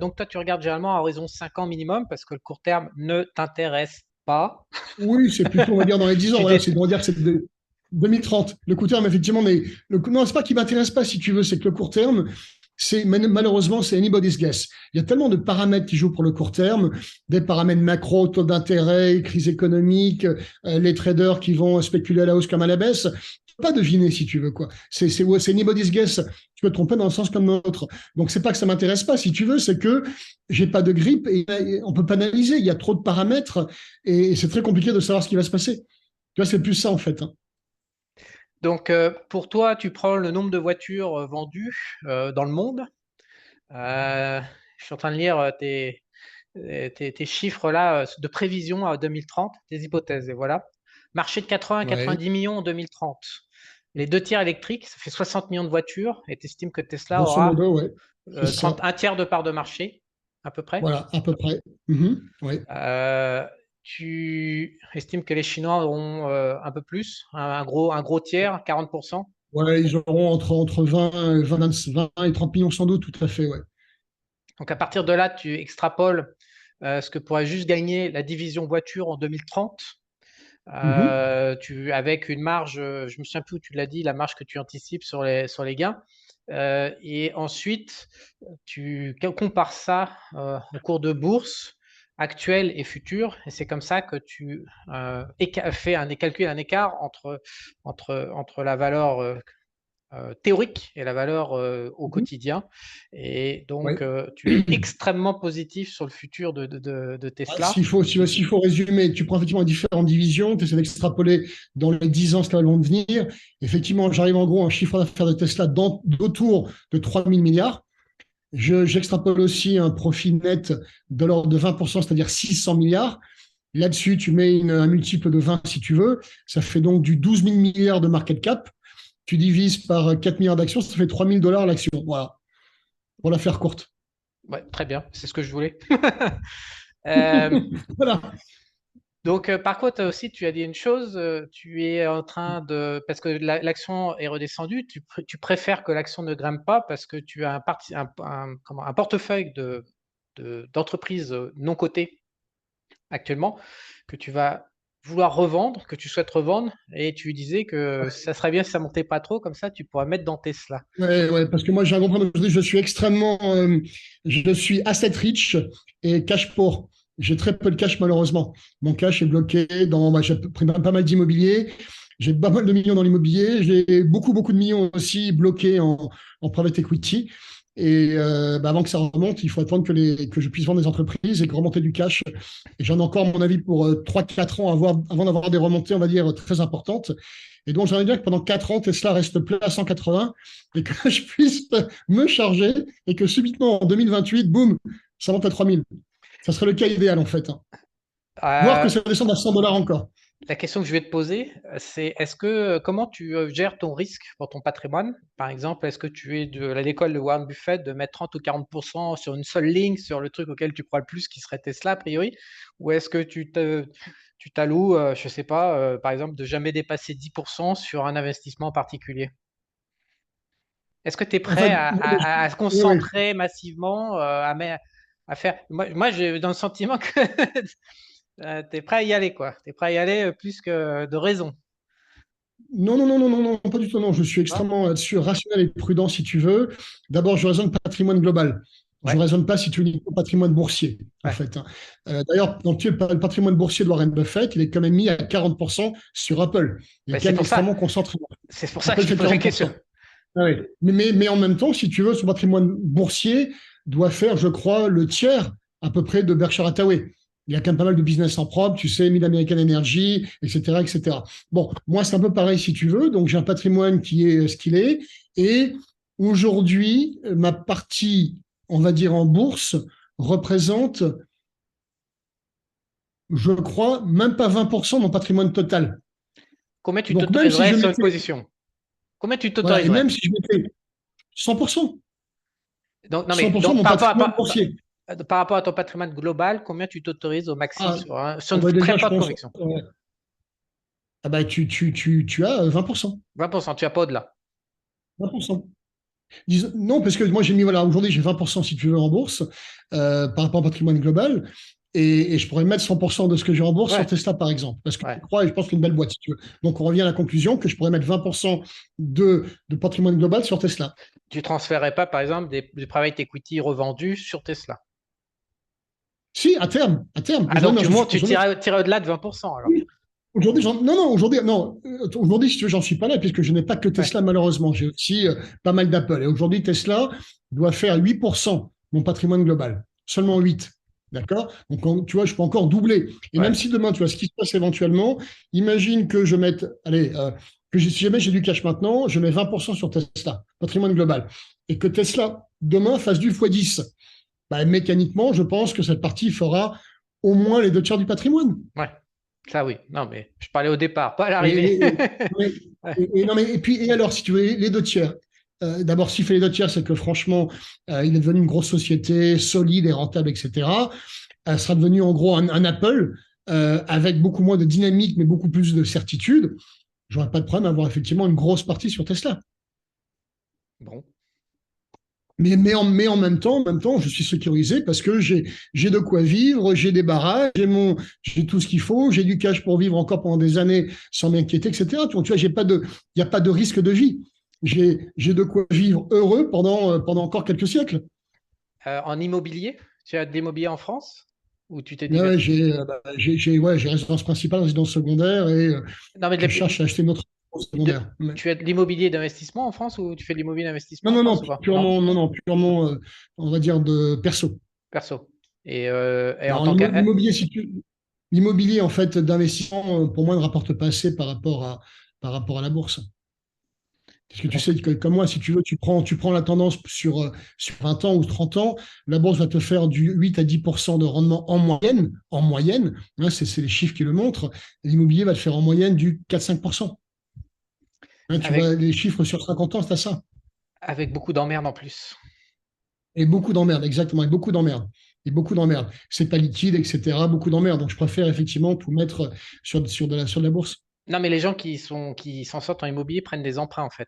B: donc toi, tu regardes généralement à horizon 5 ans minimum parce que le court terme ne t'intéresse pas.
A: Oui, c'est plutôt, on va dire, dans les 10 ans.
B: Tu
A: Voilà,
B: dé-
A: on va dire que c'est de 2030. Le court terme, effectivement, mais non, c'est pas qu'il m'intéresse pas, si tu veux, c'est que le court terme, malheureusement, c'est anybody's guess. Il y a tellement de paramètres qui jouent pour le court terme, des paramètres macro, taux d'intérêt, crise économique, les traders qui vont spéculer à la hausse comme à la baisse. Tu peux pas deviner, si tu veux, quoi. C'est anybody's guess. Tu peux te tromper dans un sens comme dans l'autre. Donc, c'est pas que ça m'intéresse pas, si tu veux, c'est que j'ai pas de grippe et on peut pas analyser. Il y a trop de paramètres et c'est très compliqué de savoir ce qui va se passer. Tu vois, c'est plus ça en fait, hein.
B: Donc, pour toi, tu prends le nombre de voitures vendues dans le monde. Euh, je suis en train de lire tes chiffres là de prévision à 2030, tes hypothèses. Et voilà. Marché de 80 à
A: Ouais.
B: 90 millions en 2030. Les deux tiers électriques, ça fait 60 millions de voitures et tu estimes que Tesla
A: Grosso
B: aura
A: modo, ouais. C'est ça.
B: un tiers de part de marché, à peu près.
A: Voilà, à peu près. Mhm. Ouais.
B: Euh, Tu estimes que les Chinois auront un peu plus, un gros tiers, 40%.
A: Ouais, ils auront entre 20 et 30 millions sans doute, tout à fait, ouais.
B: Donc à partir de là, tu extrapoles ce que pourrait juste gagner la division voiture en 2030.
A: Mhm.
B: Avec une marge, je me souviens plus où tu l'as dit, la marge que tu anticipes sur les gains. Et ensuite, tu compares ça au cours de bourse actuel et futur. Et c'est comme ça que tu calcules un écart entre la valeur théorique et la valeur au
A: Mhm.
B: quotidien. Et donc,
A: Ouais.
B: tu es extrêmement positif sur le futur de
A: Ah,
B: Tesla.
A: s'il faut résumer, tu prends effectivement différentes divisions, tu essaies d'extrapoler dans les 10 ans ce qu'elles vont devenir. Effectivement, j'arrive en gros à un chiffre d'affaires de Tesla d'autour de 3 000 milliards. J'extrapole aussi un profit net de l'ordre de 20%, c'est-à-dire 600 milliards. Là-dessus, tu mets un multiple de 20 si tu veux. Ça fait donc du 12 000 milliards de market cap. Tu divises par 4 milliards d'actions, ça fait 3 000 dollars l'action. Voilà, pour la faire courte.
B: Ouais, très bien, c'est ce que je voulais. Euh,
A: Voilà.
B: donc, par contre, aussi, tu as dit une chose, tu es en train de... Parce que l'action est redescendue, tu préfères que l'action ne grimpe pas parce que tu as un portefeuille d'entreprises non cotées actuellement que tu vas vouloir revendre, que tu souhaites revendre, et tu disais que ça serait bien si ça montait pas trop, comme ça tu pourras mettre dans Tesla.
A: Ouais, ouais, parce que moi, j'ai un gros problème aujourd'hui. Je suis extrêmement, je suis asset rich et cash poor. J'ai très peu de cash, malheureusement. Mon cash est bloqué dans, j'ai pris pas mal d'immobilier. J'ai pas mal de millions dans l'immobilier. J'ai beaucoup, beaucoup de millions aussi bloqués en private equity. Et avant que ça remonte, il faut attendre que je puisse vendre des entreprises et que remonter du cash. Et j'en ai encore, à mon avis, pour 3-4 ans avant d'avoir des remontées, on va dire, très importantes. Et donc, j'aimerais bien que pendant 4 ans, Tesla reste plat à 180 et que je puisse me charger et que subitement, en 2028, boum, ça monte à 3000. Ça serait le cas idéal, en fait, hein. Voir que
B: Euh,
A: ça descende à 100 dollars encore.
B: la question que je vais te poser, c'est comment tu gères ton risque pour ton patrimoine? Par exemple, est-ce que tu es de l'école de Warren Buffett de mettre 30 ou 40% sur une seule ligne, sur le truc auquel tu crois le plus, qui serait Tesla, a priori? Ou est-ce que tu t'alloues, je sais pas, par exemple, de jamais dépasser 10% sur un investissement particulier? Est-ce que tu es
A: En
B: prêt
A: fait,
B: à,
A: moi,
B: à se
A: oui, oui.
B: concentrer massivement, à faire. Moi j'ai dans le sentiment que tu es prêt à y aller, quoi. Tu es prêt à y aller plus que de raison.
A: Non, non, non, non, non, non, pas du tout. Non, je suis
B: Non.
A: extrêmement là-dessus rationnel et prudent, si tu veux. D'abord, je raisonne patrimoine global. Je ne
B: Ouais,
A: raisonne pas si tu veux patrimoine boursier, en
B: ouais.
A: fait, hein. D'ailleurs, dans le patrimoine boursier de Warren Buffett, il est quand même mis à 40% sur Apple. Il est
B: Ben,
A: quand même extrêmement concentré.
B: c'est pour ça que
A: Apple,
B: je te
A: c'est
B: pose la question.
A: 40%. Ah oui. Mais en même temps, si tu veux, son patrimoine boursier doit faire, je crois, le tiers à peu près de Berkshire Hathaway. Il y a quand même pas mal de business en propre, tu sais, Mid-American Energy, etc., etc. Bon, moi, c'est un peu pareil si tu veux. Donc, j'ai un patrimoine qui est ce qu'il est. Et aujourd'hui, ma partie, on va dire, en bourse représente, je crois, même pas 20% de mon patrimoine total.
B: Combien tu
A: Donc, même si
B: t'autoriserais
A: je
B: sur une
A: mettais,
B: position? Combien tu
A: voilà, et
B: t'autoriserais?
A: même si je mettais 100%,
B: Donc, non, mais
A: 100% de
B: donc,
A: mon patrimoine boursier.
B: par rapport à ton patrimoine global, combien tu t'autorises au maxi
A: Ah,
B: sur, sur
A: on
B: une
A: va
B: très
A: déjà, je
B: forte
A: pense,
B: conviction?
A: ah bah, tu as 20%.
B: 20%, tu n'as pas au-delà.
A: 20%. Non, parce que moi, j'ai mis, voilà, aujourd'hui, j'ai 20% si tu veux en bourse par rapport au patrimoine global. Et je pourrais mettre 100% de ce que j'ai en bourse sur
B: Ouais,
A: Tesla, par exemple. Parce que
B: ouais.
A: je crois, et je pense que c'est une belle boîte, si tu veux. Donc, on revient à la conclusion que je pourrais mettre 20% de patrimoine global sur Tesla.
B: Tu transférerais pas, par exemple, du private equity revendus sur Tesla.
A: Si, à terme, à terme.
B: Ah, donc tu montes, tu
A: Aujourd'hui,
B: tirais au-delà de 20% alors.
A: oui. Aujourd'hui, non, non, aujourd'hui, non. Aujourd'hui, si tu veux, j'en suis pas là, puisque je n'ai pas que
B: Ouais.
A: Tesla, malheureusement. J'ai aussi pas mal d'Apple. Et aujourd'hui, Tesla doit faire 8% de mon patrimoine global. Seulement 8. D'accord? Donc, tu vois, je peux encore doubler. Et même
B: Ouais.
A: si demain, tu vois, ce qui se passe éventuellement, imagine que je mette, allez, si jamais j'ai du cash maintenant, je mets 20% sur Tesla, patrimoine global. Et que Tesla, demain, fasse du x10. Bah, mécaniquement, je pense que cette partie fera au moins les deux tiers du patrimoine.
B: Ouais. Ça oui. Non, mais je parlais au départ, pas à
A: Et,
B: l'arrivée.
A: et- ouais.
B: Ouais.
A: Non, mais, et puis, et alors, si tu veux, les deux tiers. D'abord, s'il fait les deux tiers, c'est que franchement, il est devenu une grosse société, solide et rentable, etc. Sera devenu en gros un Apple avec beaucoup moins de dynamique, mais beaucoup plus de certitude. J'aurais pas de problème à avoir effectivement une grosse partie sur Tesla.
B: Bon.
A: Mais en même temps, je suis sécurisé parce que j'ai de quoi vivre, j'ai des barrages, j'ai tout ce qu'il faut, j'ai du cash pour vivre encore pendant des années sans m'inquiéter, etc. Tu vois, il n'y a pas de risque de vie. J'ai de quoi vivre heureux pendant encore quelques siècles.
B: En immobilier, tu as de l'immobilier en France ou tu t'es
A: Ouais, ouais,
B: diversifié?
A: ouais, j'ai résidence principale, résidence secondaire et
B: Non, mais
A: je cherche à acheter une autre résidence
B: de-
A: secondaire. Mais-
B: tu as de l'immobilier d'investissement en France ou tu fais de l'immobilier d'investissement
A: non,
B: en
A: non,
B: France
A: non,
B: ou pas? Non,
A: purement, non, non, purement, on va dire de perso.
B: perso. Et en
A: Non,
B: tant que.
A: l'immobilier, l'immobilier, en fait, d'investissement, pour moi, ne rapporte pas assez par rapport à la bourse. Parce que tu sais
B: Donc,
A: que, comme moi, si tu veux, tu prends la tendance sur 20 ans ou 30 ans, la bourse va te faire du 8 à 10% de rendement en moyenne, hein, c'est les chiffres qui le montrent. L'immobilier va te faire en moyenne du 4-5%. Hein, tu vois,
B: avec,
A: les chiffres sur 50 ans, c'est à ça.
B: avec beaucoup d'emmerdes en plus.
A: Et beaucoup d'emmerdes, exactement, et beaucoup d'emmerdes. Et beaucoup d'emmerdes. C'est pas liquide, etc. Beaucoup d'emmerdes. Donc, je préfère effectivement tout mettre sur de la bourse.
B: Non, mais les gens qui s'en sortent en immobilier prennent des emprunts en fait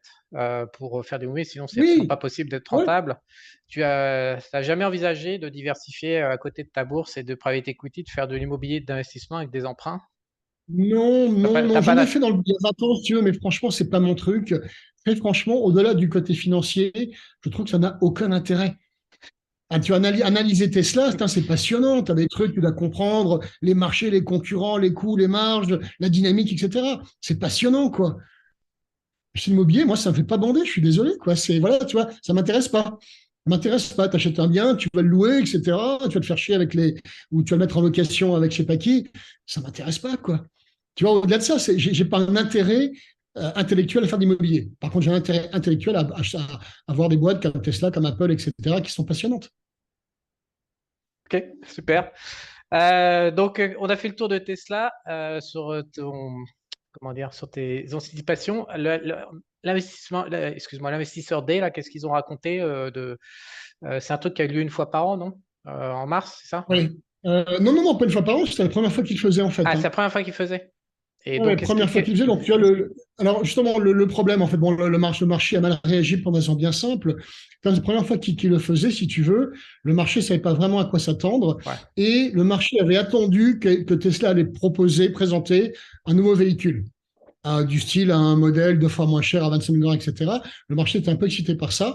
B: pour faire du immobilier, sinon c'est absolument pas
A: Oui,
B: possible d'être
A: ouais.
B: rentable. T'as jamais envisagé de diversifier à côté de ta bourse et de private equity, de faire de l'immobilier d'investissement avec des emprunts?
A: Non, non, non,
B: T'as pas
A: j'en ai
B: la...
A: fait il y a 20 ans, si tu veux, mais franchement, c'est pas mon truc. Très franchement, au-delà du côté financier, je trouve que ça n'a aucun intérêt. Ah, tu as analysé Tesla, c'est passionnant. Tu as des trucs, tu dois comprendre les marchés, les concurrents, les coûts, les marges, la dynamique, etc. C'est passionnant, quoi. Chez l'immobilier, moi, ça me fait pas bander, je suis désolé, quoi. C'est, voilà, tu vois, ça m'intéresse pas. Ça m'intéresse pas. Tu achètes un bien, tu vas le louer, etc. Tu vas te faire chier avec les, ou tu vas le mettre en location avec je sais pas qui. Ça m'intéresse pas, quoi. Tu vois, au-delà de ça, j'ai pas un intérêt intellectuel à faire d'immobilier. Par contre, j'ai un intérêt intellectuel à avoir des boîtes comme Tesla, comme Apple, etc., qui sont passionnantes.
B: Ok, super. Donc, on a fait le tour de Tesla sur ton, comment dire, sur tes anticipations. L'investissement, excuse-moi, l'investisseur Day, là, qu'est-ce qu'ils ont raconté c'est un truc qui a eu lieu une fois par an, non? En mars, c'est ça?
A: Oui. Non, non, non, pas une fois par an, c'était la première fois qu'il le faisait, en fait,
B: Ah, c'est
A: hein.
B: la première fois qu'ils faisaient. Et
A: Ouais,
B: donc, qu'est-ce
A: première fois qu'il faisait. Donc, tu as alors, justement, le problème, en fait, bon, le marché a mal réagi pour une raison bien simple. Quand la première fois qu'il le faisait, si tu veux, le marché ne savait pas vraiment à quoi s'attendre.
B: Ouais.
A: Et le marché avait attendu que Tesla allait proposer, présenter un nouveau véhicule, du style un modèle 2 fois moins cher à 25 000 $, etc. Le marché était un peu excité par ça.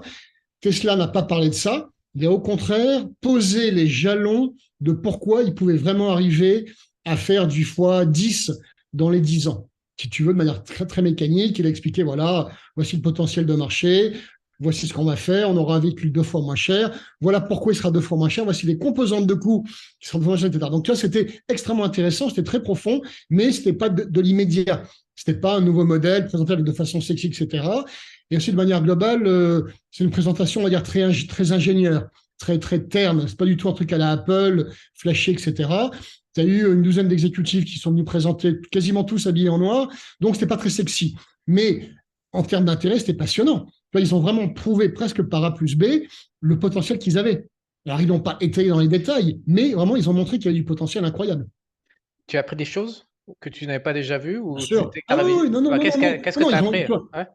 A: Tesla n'a pas parlé de ça. Il a au contraire posé les jalons de pourquoi il pouvait vraiment arriver à faire du x10 dans les 10 ans. Si tu veux, de manière très, très mécanique, il a expliqué, voilà, voici le potentiel de marché, voici ce qu'on va faire, on aura un véhicule 2 fois moins cher, voilà pourquoi il sera 2 fois moins cher, voici les composantes de coût qui seront 2 fois moins chères, etc. Donc, tu vois, c'était extrêmement intéressant, c'était très profond, mais ce n'était pas de l'immédiat. Ce n'était pas un nouveau modèle présenté de façon sexy, etc. Et aussi, de manière globale, c'est une présentation, on va dire, très, très ingénieure, très, très terne. C'est pas du tout un truc à la Apple, flashy, etc. Tu as eu une douzaine d'exécutifs qui sont venus présenter, quasiment tous habillés en noir, donc c'était pas très sexy. Mais en termes d'intérêt, c'était passionnant. Ils ont vraiment prouvé, presque par A plus B, le potentiel qu'ils avaient. Alors, ils n'ont pas étayé dans les détails, mais vraiment, ils ont montré qu'il y avait du potentiel incroyable.
B: Tu as appris des choses que tu n'avais pas déjà vues
A: Bien
B: ou
A: sûr.
B: c'était que
A: Ah oui, oui, non, non,
B: Ouais,
A: non, non, non,
B: qu'est-ce que
A: non,
B: tu as
A: ils ont,
B: appris?
A: tu vois,
B: Ouais.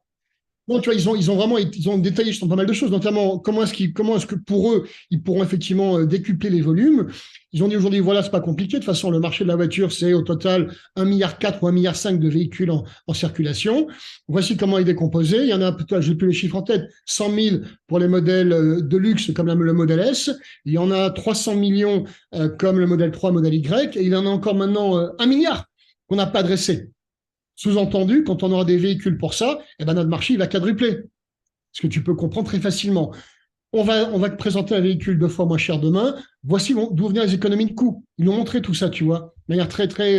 A: non, tu vois, ils ont vraiment ils ont détaillé justement pas mal de choses, notamment comment est-ce que pour eux, ils pourront effectivement décupler les volumes. Ils ont dit aujourd'hui, voilà, c'est pas compliqué. De toute façon, le marché de la voiture, c'est au total 1,4 milliard ou 1,5 milliard de véhicules en circulation. Voici comment il est décomposé. Il y en a, j'ai plus les chiffres en tête, 100 000 pour les modèles de luxe comme le modèle S. Il y en a 300 millions comme le modèle 3, modèle Y. Et il y en a encore maintenant 1 milliard qu'on n'a pas adressé. Sous-entendu, quand on aura des véhicules pour ça, eh ben notre marché il va quadrupler. Ce que tu peux comprendre très facilement. On va te présenter un véhicule 2 fois moins cher demain. Voici d'où venaient les économies de coûts. Ils ont montré tout ça, tu vois, de manière très, très,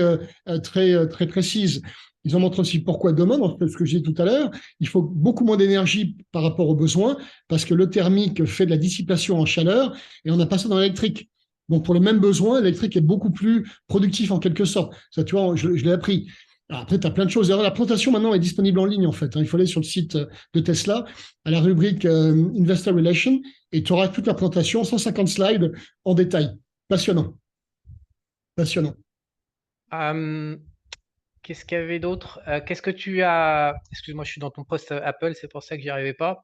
A: très précise. Ils ont montré aussi pourquoi demain, dans ce que j'ai dit tout à l'heure, il faut beaucoup moins d'énergie par rapport aux besoins, parce que le thermique fait de la dissipation en chaleur et on a passé dans l'électrique. Donc, pour le même besoin, l'électrique est beaucoup plus productif en quelque sorte. Ça, tu vois, je l'ai appris. Alors après, tu as plein de choses. Alors, la présentation maintenant est disponible en ligne, en fait, hein. Il faut aller sur le site de Tesla, à la rubrique Investor Relations, et tu auras toute la présentation, 150 slides en détail. Passionnant. Passionnant.
B: Euh, Qu'est-ce qu'il y avait d'autre? Qu'est-ce que tu as... Excuse-moi, je suis dans ton poste Apple, c'est pour ça que j'y arrivais pas.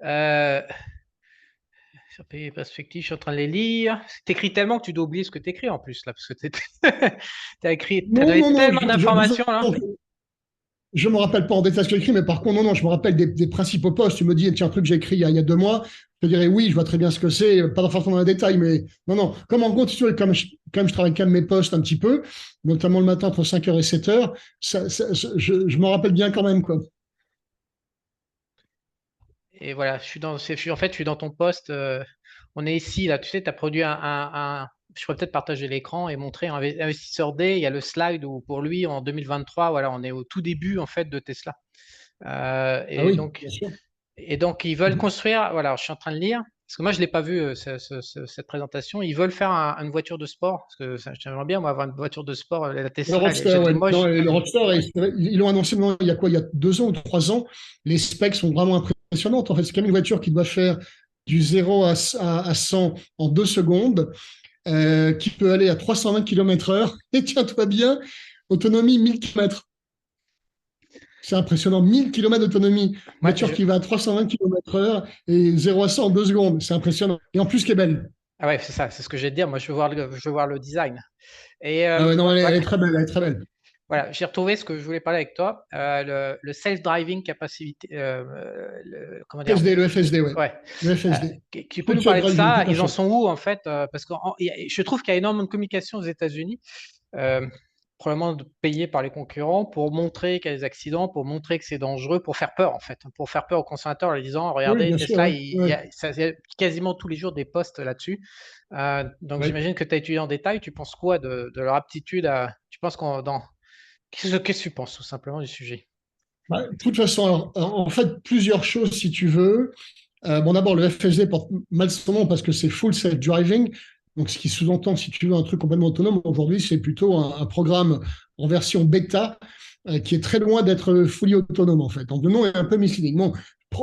B: Euh, Sur tes perspectives, je suis en train de les lire. T'écris tellement que tu dois oublier ce que t'écris en plus, là, parce que t'as écrit, t'as
A: Non,
B: donné
A: non, non,
B: tellement d'informations, là.
A: je ne me rappelle pas en détail ce que j'ai écrit, mais par contre, non, non, je me rappelle des principaux postes. Tu me dis, tiens, un truc que j'ai écrit il y a 2 mois, je te dirais oui, je vois très bien ce que c'est, pas forcément dans les détails, mais non, non. Comme en gros, tu vois, comme je travaille quand même mes postes un petit peu, notamment le matin entre 5 heures et 7 heures, je m'en rappelle bien quand même, quoi.
B: Et voilà, en fait, je suis dans ton poste. On est ici, là, tu sais, tu as produit je pourrais peut-être partager l'écran et montrer un investisseur D. Il y a le slide où pour lui, en 2023, voilà, on est au tout début, en fait, de Tesla. Euh,
A: Ah
B: et
A: oui,
B: donc,
A: bien sûr.
B: et donc, ils veulent construire, voilà, je suis en train de lire, parce que moi, je ne l'ai pas vu, cette présentation. Ils veulent faire une voiture de sport, parce que j'aimerais bien, moi, avoir une voiture de sport. La
A: Le
B: Tesla, je
A: Roadster,
B: la
A: ouais.
B: trouve moche.
A: Non, et le Roadster, ils l'ont annoncé maintenant, il y a quoi, il y a 2 ans ou 3 ans. Les specs sont vraiment impressionnantes. En fait, c'est quand même une voiture qui doit faire du 0 à 100 en 2 secondes, qui peut aller à 320 km/h. Et tiens-toi bien, autonomie 1000 km. C'est impressionnant, 1000 km d'autonomie.
B: Moi,
A: Voiture qui va à 320 km/h et 0 à 100 en 2 secondes. C'est impressionnant. Et en plus, qui est belle.
B: ah ouais, c'est ça, c'est ce que j'ai de dire. Moi, je veux voir le design. Et
A: Ah ouais, non, elle
B: voilà.
A: est très belle, elle est très belle.
B: Voilà, j'ai retrouvé ce que je voulais parler avec toi, le self-driving capacity, comment dire,
A: FSD, le FSD, ouais.
B: ouais.
A: Le FSD.
B: Tu peux
A: Full
B: nous parler de
A: self-driving,
B: ça?
A: tout à
B: Ils en
A: fait.
B: sont où en fait? Parce que je trouve qu'il y a énormément de communication aux États-Unis, euh, probablement payée par les concurrents pour montrer qu'il y a des accidents, pour montrer que c'est dangereux, pour faire peur en fait, pour faire peur aux consommateurs en leur disant,
A: Oui,
B: regardez,
A: bien sûr,
B: Tesla,
A: oui. Oui.
B: il y a quasiment tous les jours des posts là-dessus. Donc
A: Oui.
B: j'imagine que tu as étudié en détail. Tu penses quoi de leur aptitude à... Tu penses qu'on dans qu'est-ce que tu penses tout simplement du sujet?
A: Bah, de toute façon, alors, en fait, plusieurs choses si tu veux. Bon, d'abord, le FSD porte mal son nom parce que c'est full self-driving. Donc, ce qui sous-entend, si tu veux, un truc complètement autonome. Aujourd'hui, c'est plutôt un programme en version bêta qui est très loin d'être fully autonome, en fait. Donc, le nom est un peu misleading. Bon,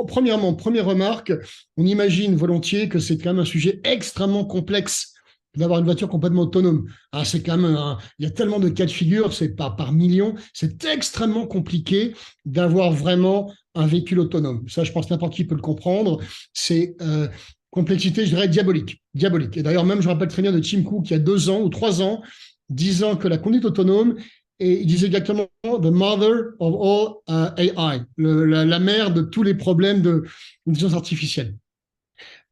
A: premièrement, première remarque, on imagine volontiers que c'est quand même un sujet extrêmement complexe d'avoir une voiture complètement autonome. Ah, c'est quand même il y a tellement de cas de figure, c'est par millions, c'est extrêmement compliqué d'avoir vraiment un véhicule autonome. Ça, je pense que n'importe qui peut le comprendre. C'est complexité, je dirais, diabolique. Diabolique. Et d'ailleurs, même, je me rappelle très bien de Tim Cook, il y a 2 ans ou 3 ans, disant que la conduite autonome, et il disait exactement the mother of all AI, la mère de tous les problèmes d'intelligence artificielle.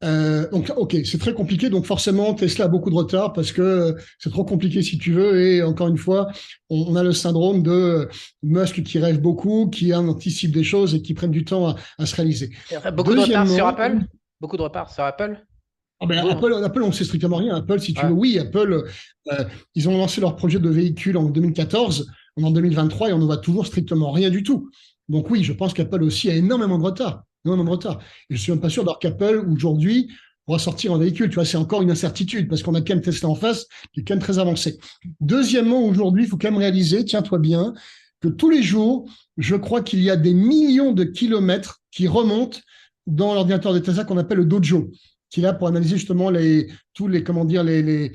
A: Donc, ok, c'est très compliqué. Donc, forcément, Tesla a beaucoup de retard parce que c'est trop compliqué si tu veux. Et encore une fois, on a le syndrome de Musk qui rêve beaucoup, qui anticipe des choses et qui prennent du temps à se réaliser.
B: Beaucoup de retard sur
A: Deuxièmement,
B: Apple? Beaucoup de retard sur Apple?
A: ah ben
B: Bon,
A: Apple, on ne sait strictement rien. Apple, si tu veux,
B: ouais.
A: oui, Apple, ils ont lancé leur projet de véhicule en 2014, on est en 2023 et on ne voit toujours strictement rien du tout. Donc oui, je pense qu'Apple aussi a énormément de retard. Énormément de retard. Et je ne suis même pas sûr d'avoir qu'Apple, aujourd'hui, pourra sortir un véhicule. Tu vois, c'est encore une incertitude parce qu'on a quand même Tesla en face, qui est quand même très avancé. Deuxièmement, aujourd'hui, il faut quand même réaliser, tiens-toi bien, que tous les jours, je crois qu'il y a des millions de kilomètres qui remontent dans l'ordinateur de Tesla qu'on appelle le Dojo, qui est là pour analyser justement tous les, comment dire, le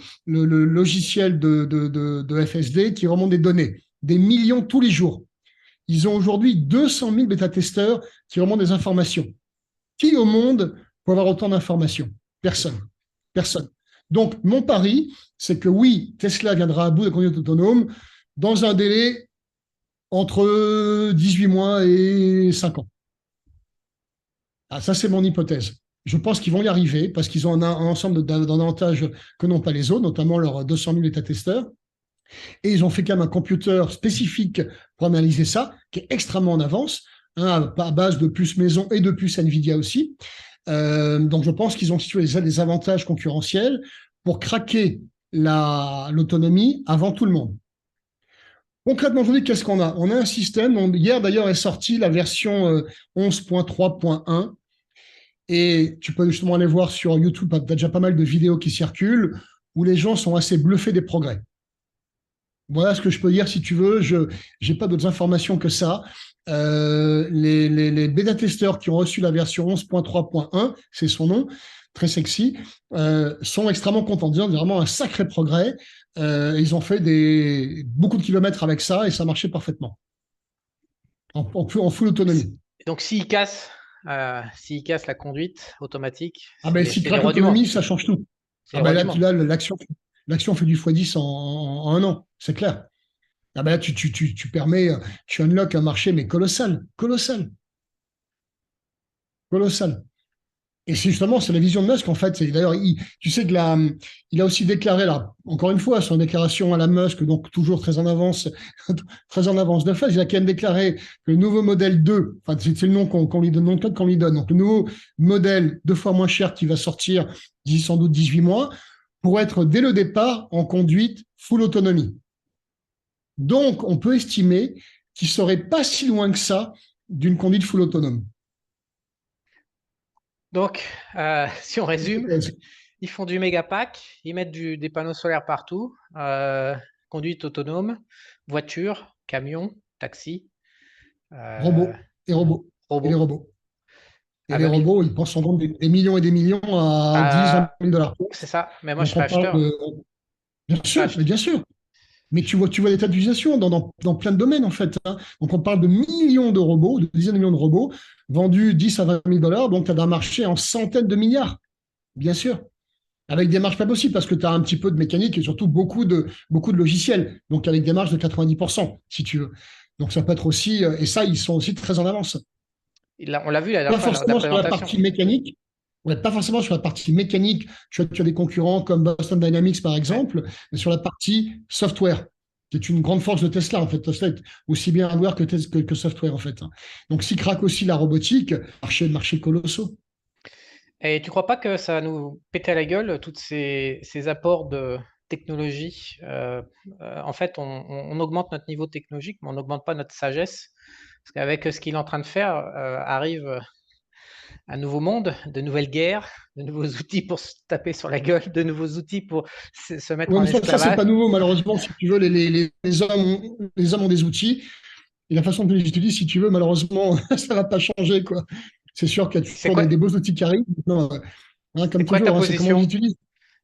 A: logiciel de FSD qui remonte des données, des millions tous les jours. Ils ont aujourd'hui 200 000 bêta-testeurs qui remontent des informations. Qui au monde peut avoir autant d'informations? Personne. Personne. Donc, mon pari, c'est que oui, Tesla viendra à bout de la conduite autonome dans un délai entre 18 mois et 5 ans. Ah, ça, c'est mon hypothèse. Je pense qu'ils vont y arriver parce qu'ils ont un ensemble d'avantages que n'ont pas les autres, notamment leurs 200 000 état-testeurs. Et ils ont fait quand même un computer spécifique pour analyser ça, qui est extrêmement en avance, hein, à base de puces maison et de puces NVIDIA aussi. Donc je pense qu'ils ont situé des avantages concurrentiels pour craquer l'autonomie avant tout le monde. Concrètement, aujourd'hui, qu'est-ce qu'on a? On a un système, hier d'ailleurs est sortie la version 11.3.1, et tu peux justement aller voir sur YouTube, tu as déjà pas mal de vidéos qui circulent où les gens sont assez bluffés des progrès. Voilà ce que je peux dire si tu veux. Je n'ai pas d'autres informations que ça. Les bêta-testeurs qui ont reçu la version 11.3.1, c'est son nom, très sexy, sont extrêmement contents, disant vraiment un sacré progrès. Ils ont fait beaucoup de kilomètres avec ça et ça marchait parfaitement, en full autonomie.
B: Donc s'il casse la conduite automatique,
A: Ah ben, si
B: c'est les
A: craque
B: rois du monde.
A: l'autonomie, ça change tout.
B: C'est
A: Ah
B: les
A: ben
B: rois du
A: là,
B: monde.
A: l'action fait du x10 en un an, c'est clair. Ah ben là, tu permets, tu unlock un marché, mais colossal, colossal, colossal. Et c'est justement, c'est la vision de Musk, en fait. D'ailleurs, tu sais que il a aussi déclaré, là, encore une fois, son déclaration à la Musk, donc toujours très en avance, très en avance de phase, il a quand même déclaré que le nouveau modèle 2, enfin, c'est le nom qu'on lui donne, nom de code qu'on lui donne. Donc, le nouveau modèle 2 fois moins cher qui va sortir d'ici sans doute 18 mois, pour être dès le départ en conduite full autonomie. Donc, on peut estimer qu'il ne serait pas si loin que ça d'une conduite full autonome.
B: Donc, si on résume, ils font du méga pack, ils mettent des panneaux solaires partout, conduite autonome, voiture, camion, taxi, euh,
A: Robots et robots. Et les
B: robot,
A: robots. Et
B: à
A: les
B: 20 000.
A: robots, ils pensent en vendre des millions et des millions à 10, 20
B: Ah,
A: 000 dollars.
B: c'est ça, mais moi je
A: Donc
B: serais
A: on parle
B: acheteur.
A: de. Bien
B: Je serais
A: sûr, mais
B: acheteur.
A: bien sûr. Mais tu vois des tas d'utilisations dans plein de domaines, en fait, hein. Donc on parle de millions de robots, de dizaines de millions de robots, vendus 10 à 20 000 dollars. Donc tu as un marché en centaines de milliards, bien sûr. Avec des marges pas possibles, parce que tu as un petit peu de mécanique et surtout beaucoup de logiciels. Donc, avec des marges de 90%, si tu veux. Donc, ça peut être aussi, et ça, ils sont aussi très en avance.
B: On l'a vu la dernière
A: Pas
B: fois lors de la
A: forcément sur la
B: présentation.
A: partie mécanique. Ouais, pas forcément sur la partie mécanique. Tu as des concurrents comme Boston Dynamics, par
B: Ouais.
A: exemple, mais sur la partie software, qui est une grande force de Tesla, en fait. Tesla est aussi bien hardware que software, en fait. Donc, s'ils craquent aussi la robotique, marché colossaux.
B: Et tu crois pas que ça va nous péter à la gueule, toutes ces apports de technologie? En fait, on augmente notre niveau technologique, mais on n'augmente pas notre sagesse. Parce qu'avec ce qu'il est en train de faire, arrive un nouveau monde, de nouvelles guerres, de nouveaux outils pour se taper sur la gueule, de nouveaux outils pour se mettre
A: Ouais,
B: en
A: mais ça, c'est
B: esclavage.
A: pas nouveau, malheureusement, si tu veux, les hommes ont des outils, et la façon dont ils les utilisent, si tu veux, malheureusement, ça va pas changer, quoi. C'est sûr qu'il y a
B: C'est
A: toujours
B: quoi,
A: des beaux outils qui arrivent. Non,
B: c'est
A: comme
B: quoi ta
A: toujours, c'est comment on les
B: position?
A: utilise.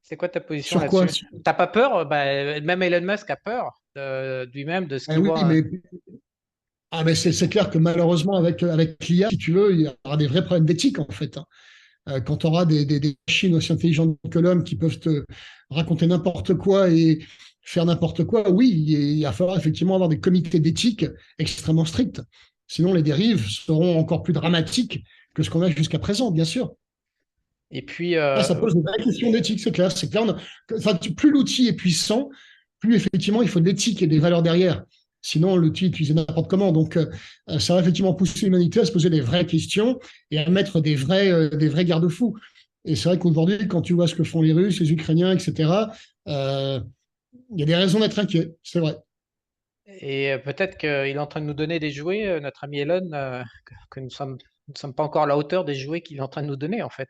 B: C'est quoi ta position
A: Sur quoi?
B: là-dessus? T'as pas peur? Bah, même Elon Musk a peur de lui-même, de ce
A: Ah
B: qu'il
A: oui,
B: voit.
A: mais c'est clair que malheureusement, avec l'IA, si tu veux, il y aura des vrais problèmes d'éthique, en fait, hein. Quand tu auras des machines aussi intelligentes que l'homme qui peuvent te raconter n'importe quoi et faire n'importe quoi, oui, il va falloir effectivement avoir des comités d'éthique extrêmement stricts. Sinon, les dérives seront encore plus dramatiques que ce qu'on a jusqu'à présent, bien sûr.
B: Et puis,
A: Là, ça pose une vraie question d'éthique, c'est clair. C'est clair. Enfin, plus l'outil est puissant, plus effectivement il faut de l'éthique et des valeurs derrière. Sinon, l'outil est utilisé n'importe comment. Donc, ça va effectivement pousser l'humanité à se poser des vraies questions et à mettre des vrais garde-fous. Et c'est vrai qu'aujourd'hui, quand tu vois ce que font les Russes, les Ukrainiens, etc., euh, il y a des raisons d'être inquiet, c'est vrai.
B: peut-être qu'il est en train de nous donner des jouets, notre ami Elon, que nous sommes pas encore à la hauteur des jouets qu'il est en train de nous donner, en fait.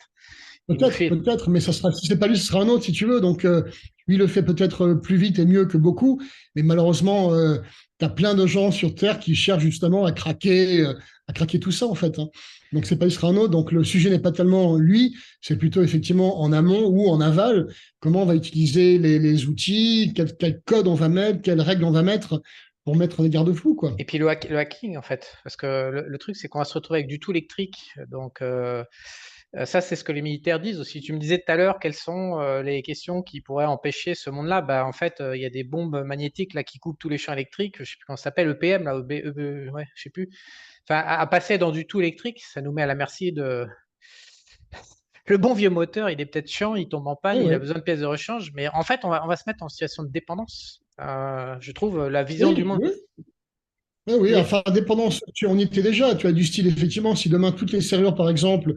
B: Il nous
A: Peut-être,
B: fait.
A: peut-être, mais ça sera, si c'est pas lui, ce sera un autre, si tu veux. Donc, lui, il le fait peut-être plus vite et mieux que beaucoup, mais malheureusement, tu as plein de gens sur Terre qui cherchent justement à craquer tout ça, en fait, hein. Donc, c'est pas lui, ce sera un autre. Donc, le sujet n'est pas tellement lui, c'est plutôt effectivement en amont ou en aval, comment on va utiliser les outils, quel code on va mettre, quelles règles on va mettre pour mettre des garde-fous, quoi.
B: Et puis le hacking, en fait. Parce que le truc, c'est qu'on va se retrouver avec du tout électrique. Donc, ça, c'est ce que les militaires disent aussi. Tu me disais tout à l'heure quelles sont les questions qui pourraient empêcher ce monde-là. Bah, en fait, il y a des bombes magnétiques là, qui coupent tous les champs électriques. Je sais plus comment ça s'appelle, EPM, là, ouais, je sais plus. Enfin, à passer dans du tout électrique, ça nous met à la merci de. Le bon vieux moteur, il est peut-être chiant, il tombe en panne,
A: Ouais,
B: il a
A: ouais.
B: besoin de pièces de rechange, mais en fait, on va se mettre en situation de dépendance. Je trouve la vision du
A: Oui,
B: monde.
A: oui. Oui, oui,
B: Les-
A: enfin, dépendance, on y était déjà. Tu as du style, effectivement, si demain toutes les serrures, par exemple,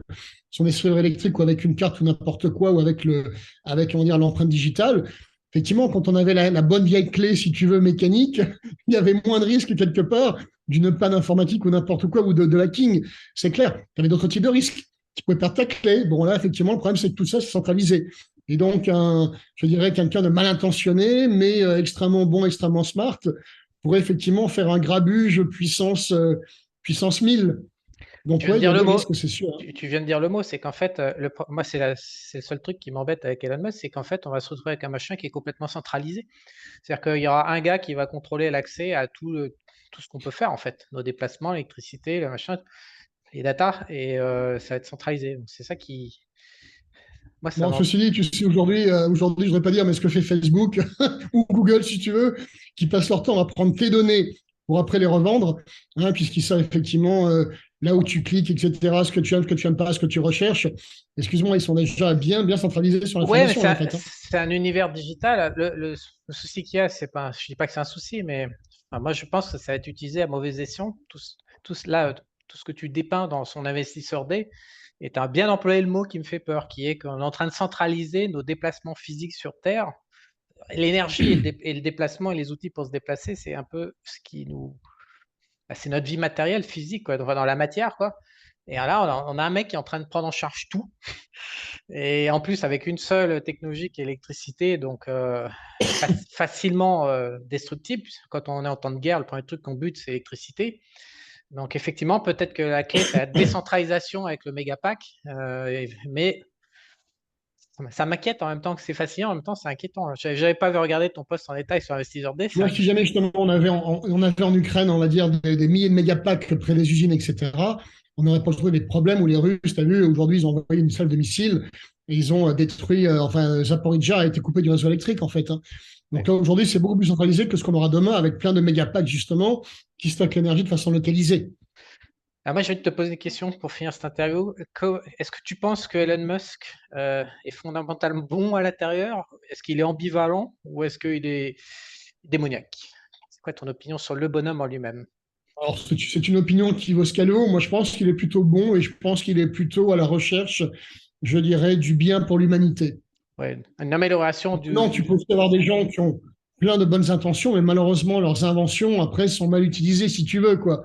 A: sont des serrures électriques ou avec une carte ou n'importe quoi, ou avec, on va dire, l'empreinte digitale, effectivement, quand on avait la bonne vieille clé, si tu veux, mécanique, il y avait moins de risques quelque part d'une panne informatique ou n'importe quoi, ou de hacking. C'est clair. Il y avait d'autres types de risques. Tu pouvais perdre ta clé. Bon, là, effectivement, le problème, c'est que tout ça, c'est centralisé. Et donc, je dirais quelqu'un de mal intentionné, mais extrêmement bon, extrêmement smart, pourrait effectivement faire un grabuge puissance 1000.
B: Tu
A: Donc,
B: viens de
A: ouais, il y
B: dire
A: a
B: le
A: des
B: mot.
A: risques, c'est sûr, hein.
B: Tu viens de dire le mot, c'est qu'en fait, moi, c'est le seul truc qui m'embête avec Elon Musk, c'est qu'en fait, on va se retrouver avec un machin qui est complètement centralisé. C'est-à-dire qu'il y aura un gars qui va contrôler l'accès à tout ce qu'on peut faire, en fait, nos déplacements, l'électricité, le machin, les data, et ça va être centralisé. Donc, c'est ça qui, moi, ça
A: Bon,
B: m'en.
A: ceci dit, tu sais, aujourd'hui, je ne voudrais pas dire, mais ce que fait Facebook ou Google, si tu veux, qui passent leur temps à prendre tes données pour après les revendre, hein, puisqu'ils savent effectivement là où tu cliques, etc., ce que tu aimes, ce que tu n'aimes pas, ce que tu recherches. Excuse-moi, ils sont déjà bien, bien centralisés sur
B: Ouais, mais
A: l'information, en fait, hein.
B: c'est un univers digital. Le souci qu'il y a, c'est pas, je dis pas que c'est un souci, mais enfin, moi, je pense que ça va être utilisé à mauvais escient. Tout cela, tout ce que tu dépeins dans son investisseur day, et tu as bien employé le mot qui me fait peur, qui est qu'on est en train de centraliser nos déplacements physiques sur Terre. L'énergie et le déplacement et les outils pour se déplacer, c'est un peu ce qui nous. Bah, c'est notre vie matérielle, physique, quoi, dans la matière, quoi. Et là, on a un mec qui est en train de prendre en charge tout. Et en plus, avec une seule technologie qui est l'électricité, donc facilement destructible. Quand on est en temps de guerre, le premier truc qu'on bute, c'est l'électricité. Donc effectivement, peut-être que la clé, c'est la décentralisation avec le mégapack. Mais ça m'inquiète en même temps que c'est fascinant, en même temps c'est inquiétant. J'avais pas regardé ton post en détail sur Investisseur D.
A: Tu vois, si jamais justement on avait en Ukraine, on va dire, des milliers de mégapacks près des usines, etc., on n'aurait pas trouvé des problèmes où les Russes, tu as vu, aujourd'hui, ils ont envoyé une salle de missiles. Et ils ont détruit, enfin, Zaporizhzhia a été coupé du réseau électrique, en fait, hein. Donc
B: Ouais.
A: là, aujourd'hui, c'est beaucoup plus centralisé que ce qu'on aura demain avec plein de mégapacks, justement, qui stockent l'énergie de façon localisée.
B: Alors moi, je vais te poser une question pour finir cette interview. Est-ce que tu penses que Elon Musk est fondamentalement bon à l'intérieur? Est-ce qu'il est ambivalent ou est-ce qu'il est démoniaque? C'est quoi ton opinion sur le bonhomme en lui-même?
A: Alors, c'est une opinion qui vaut ce qu'elle vaut. Moi, je pense qu'il est plutôt bon et je pense qu'il est plutôt à la recherche, je dirais, du bien pour l'humanité.
B: Ouais, une amélioration
A: Non, tu peux aussi avoir des gens qui ont plein de bonnes intentions, mais malheureusement, leurs inventions, après, sont mal utilisées, si tu veux, quoi.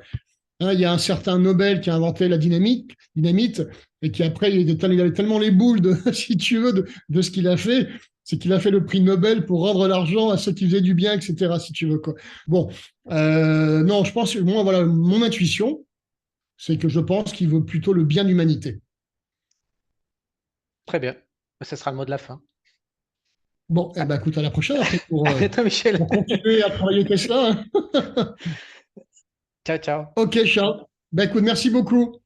A: Hein, il y a un certain Nobel qui a inventé la dynamite, et qui après, il avait tellement les boules, de, si tu veux, de ce qu'il a fait, c'est qu'il a fait le prix Nobel pour rendre l'argent à ceux qui faisaient du bien, etc., si tu veux, quoi. Bon, non, je pense, moi, voilà, mon intuition, c'est que je pense qu'il veut plutôt le bien de l'humanité.
B: Très bien. Ce sera le mot de la fin.
A: Bon, eh
B: À
A: ben, écoute, à la prochaine, après,
B: à bientôt, Michel.
A: pour continuer à travailler Tesla, hein.
B: Ciao, ciao.
A: Ok, Charles. Ben, écoute, merci beaucoup.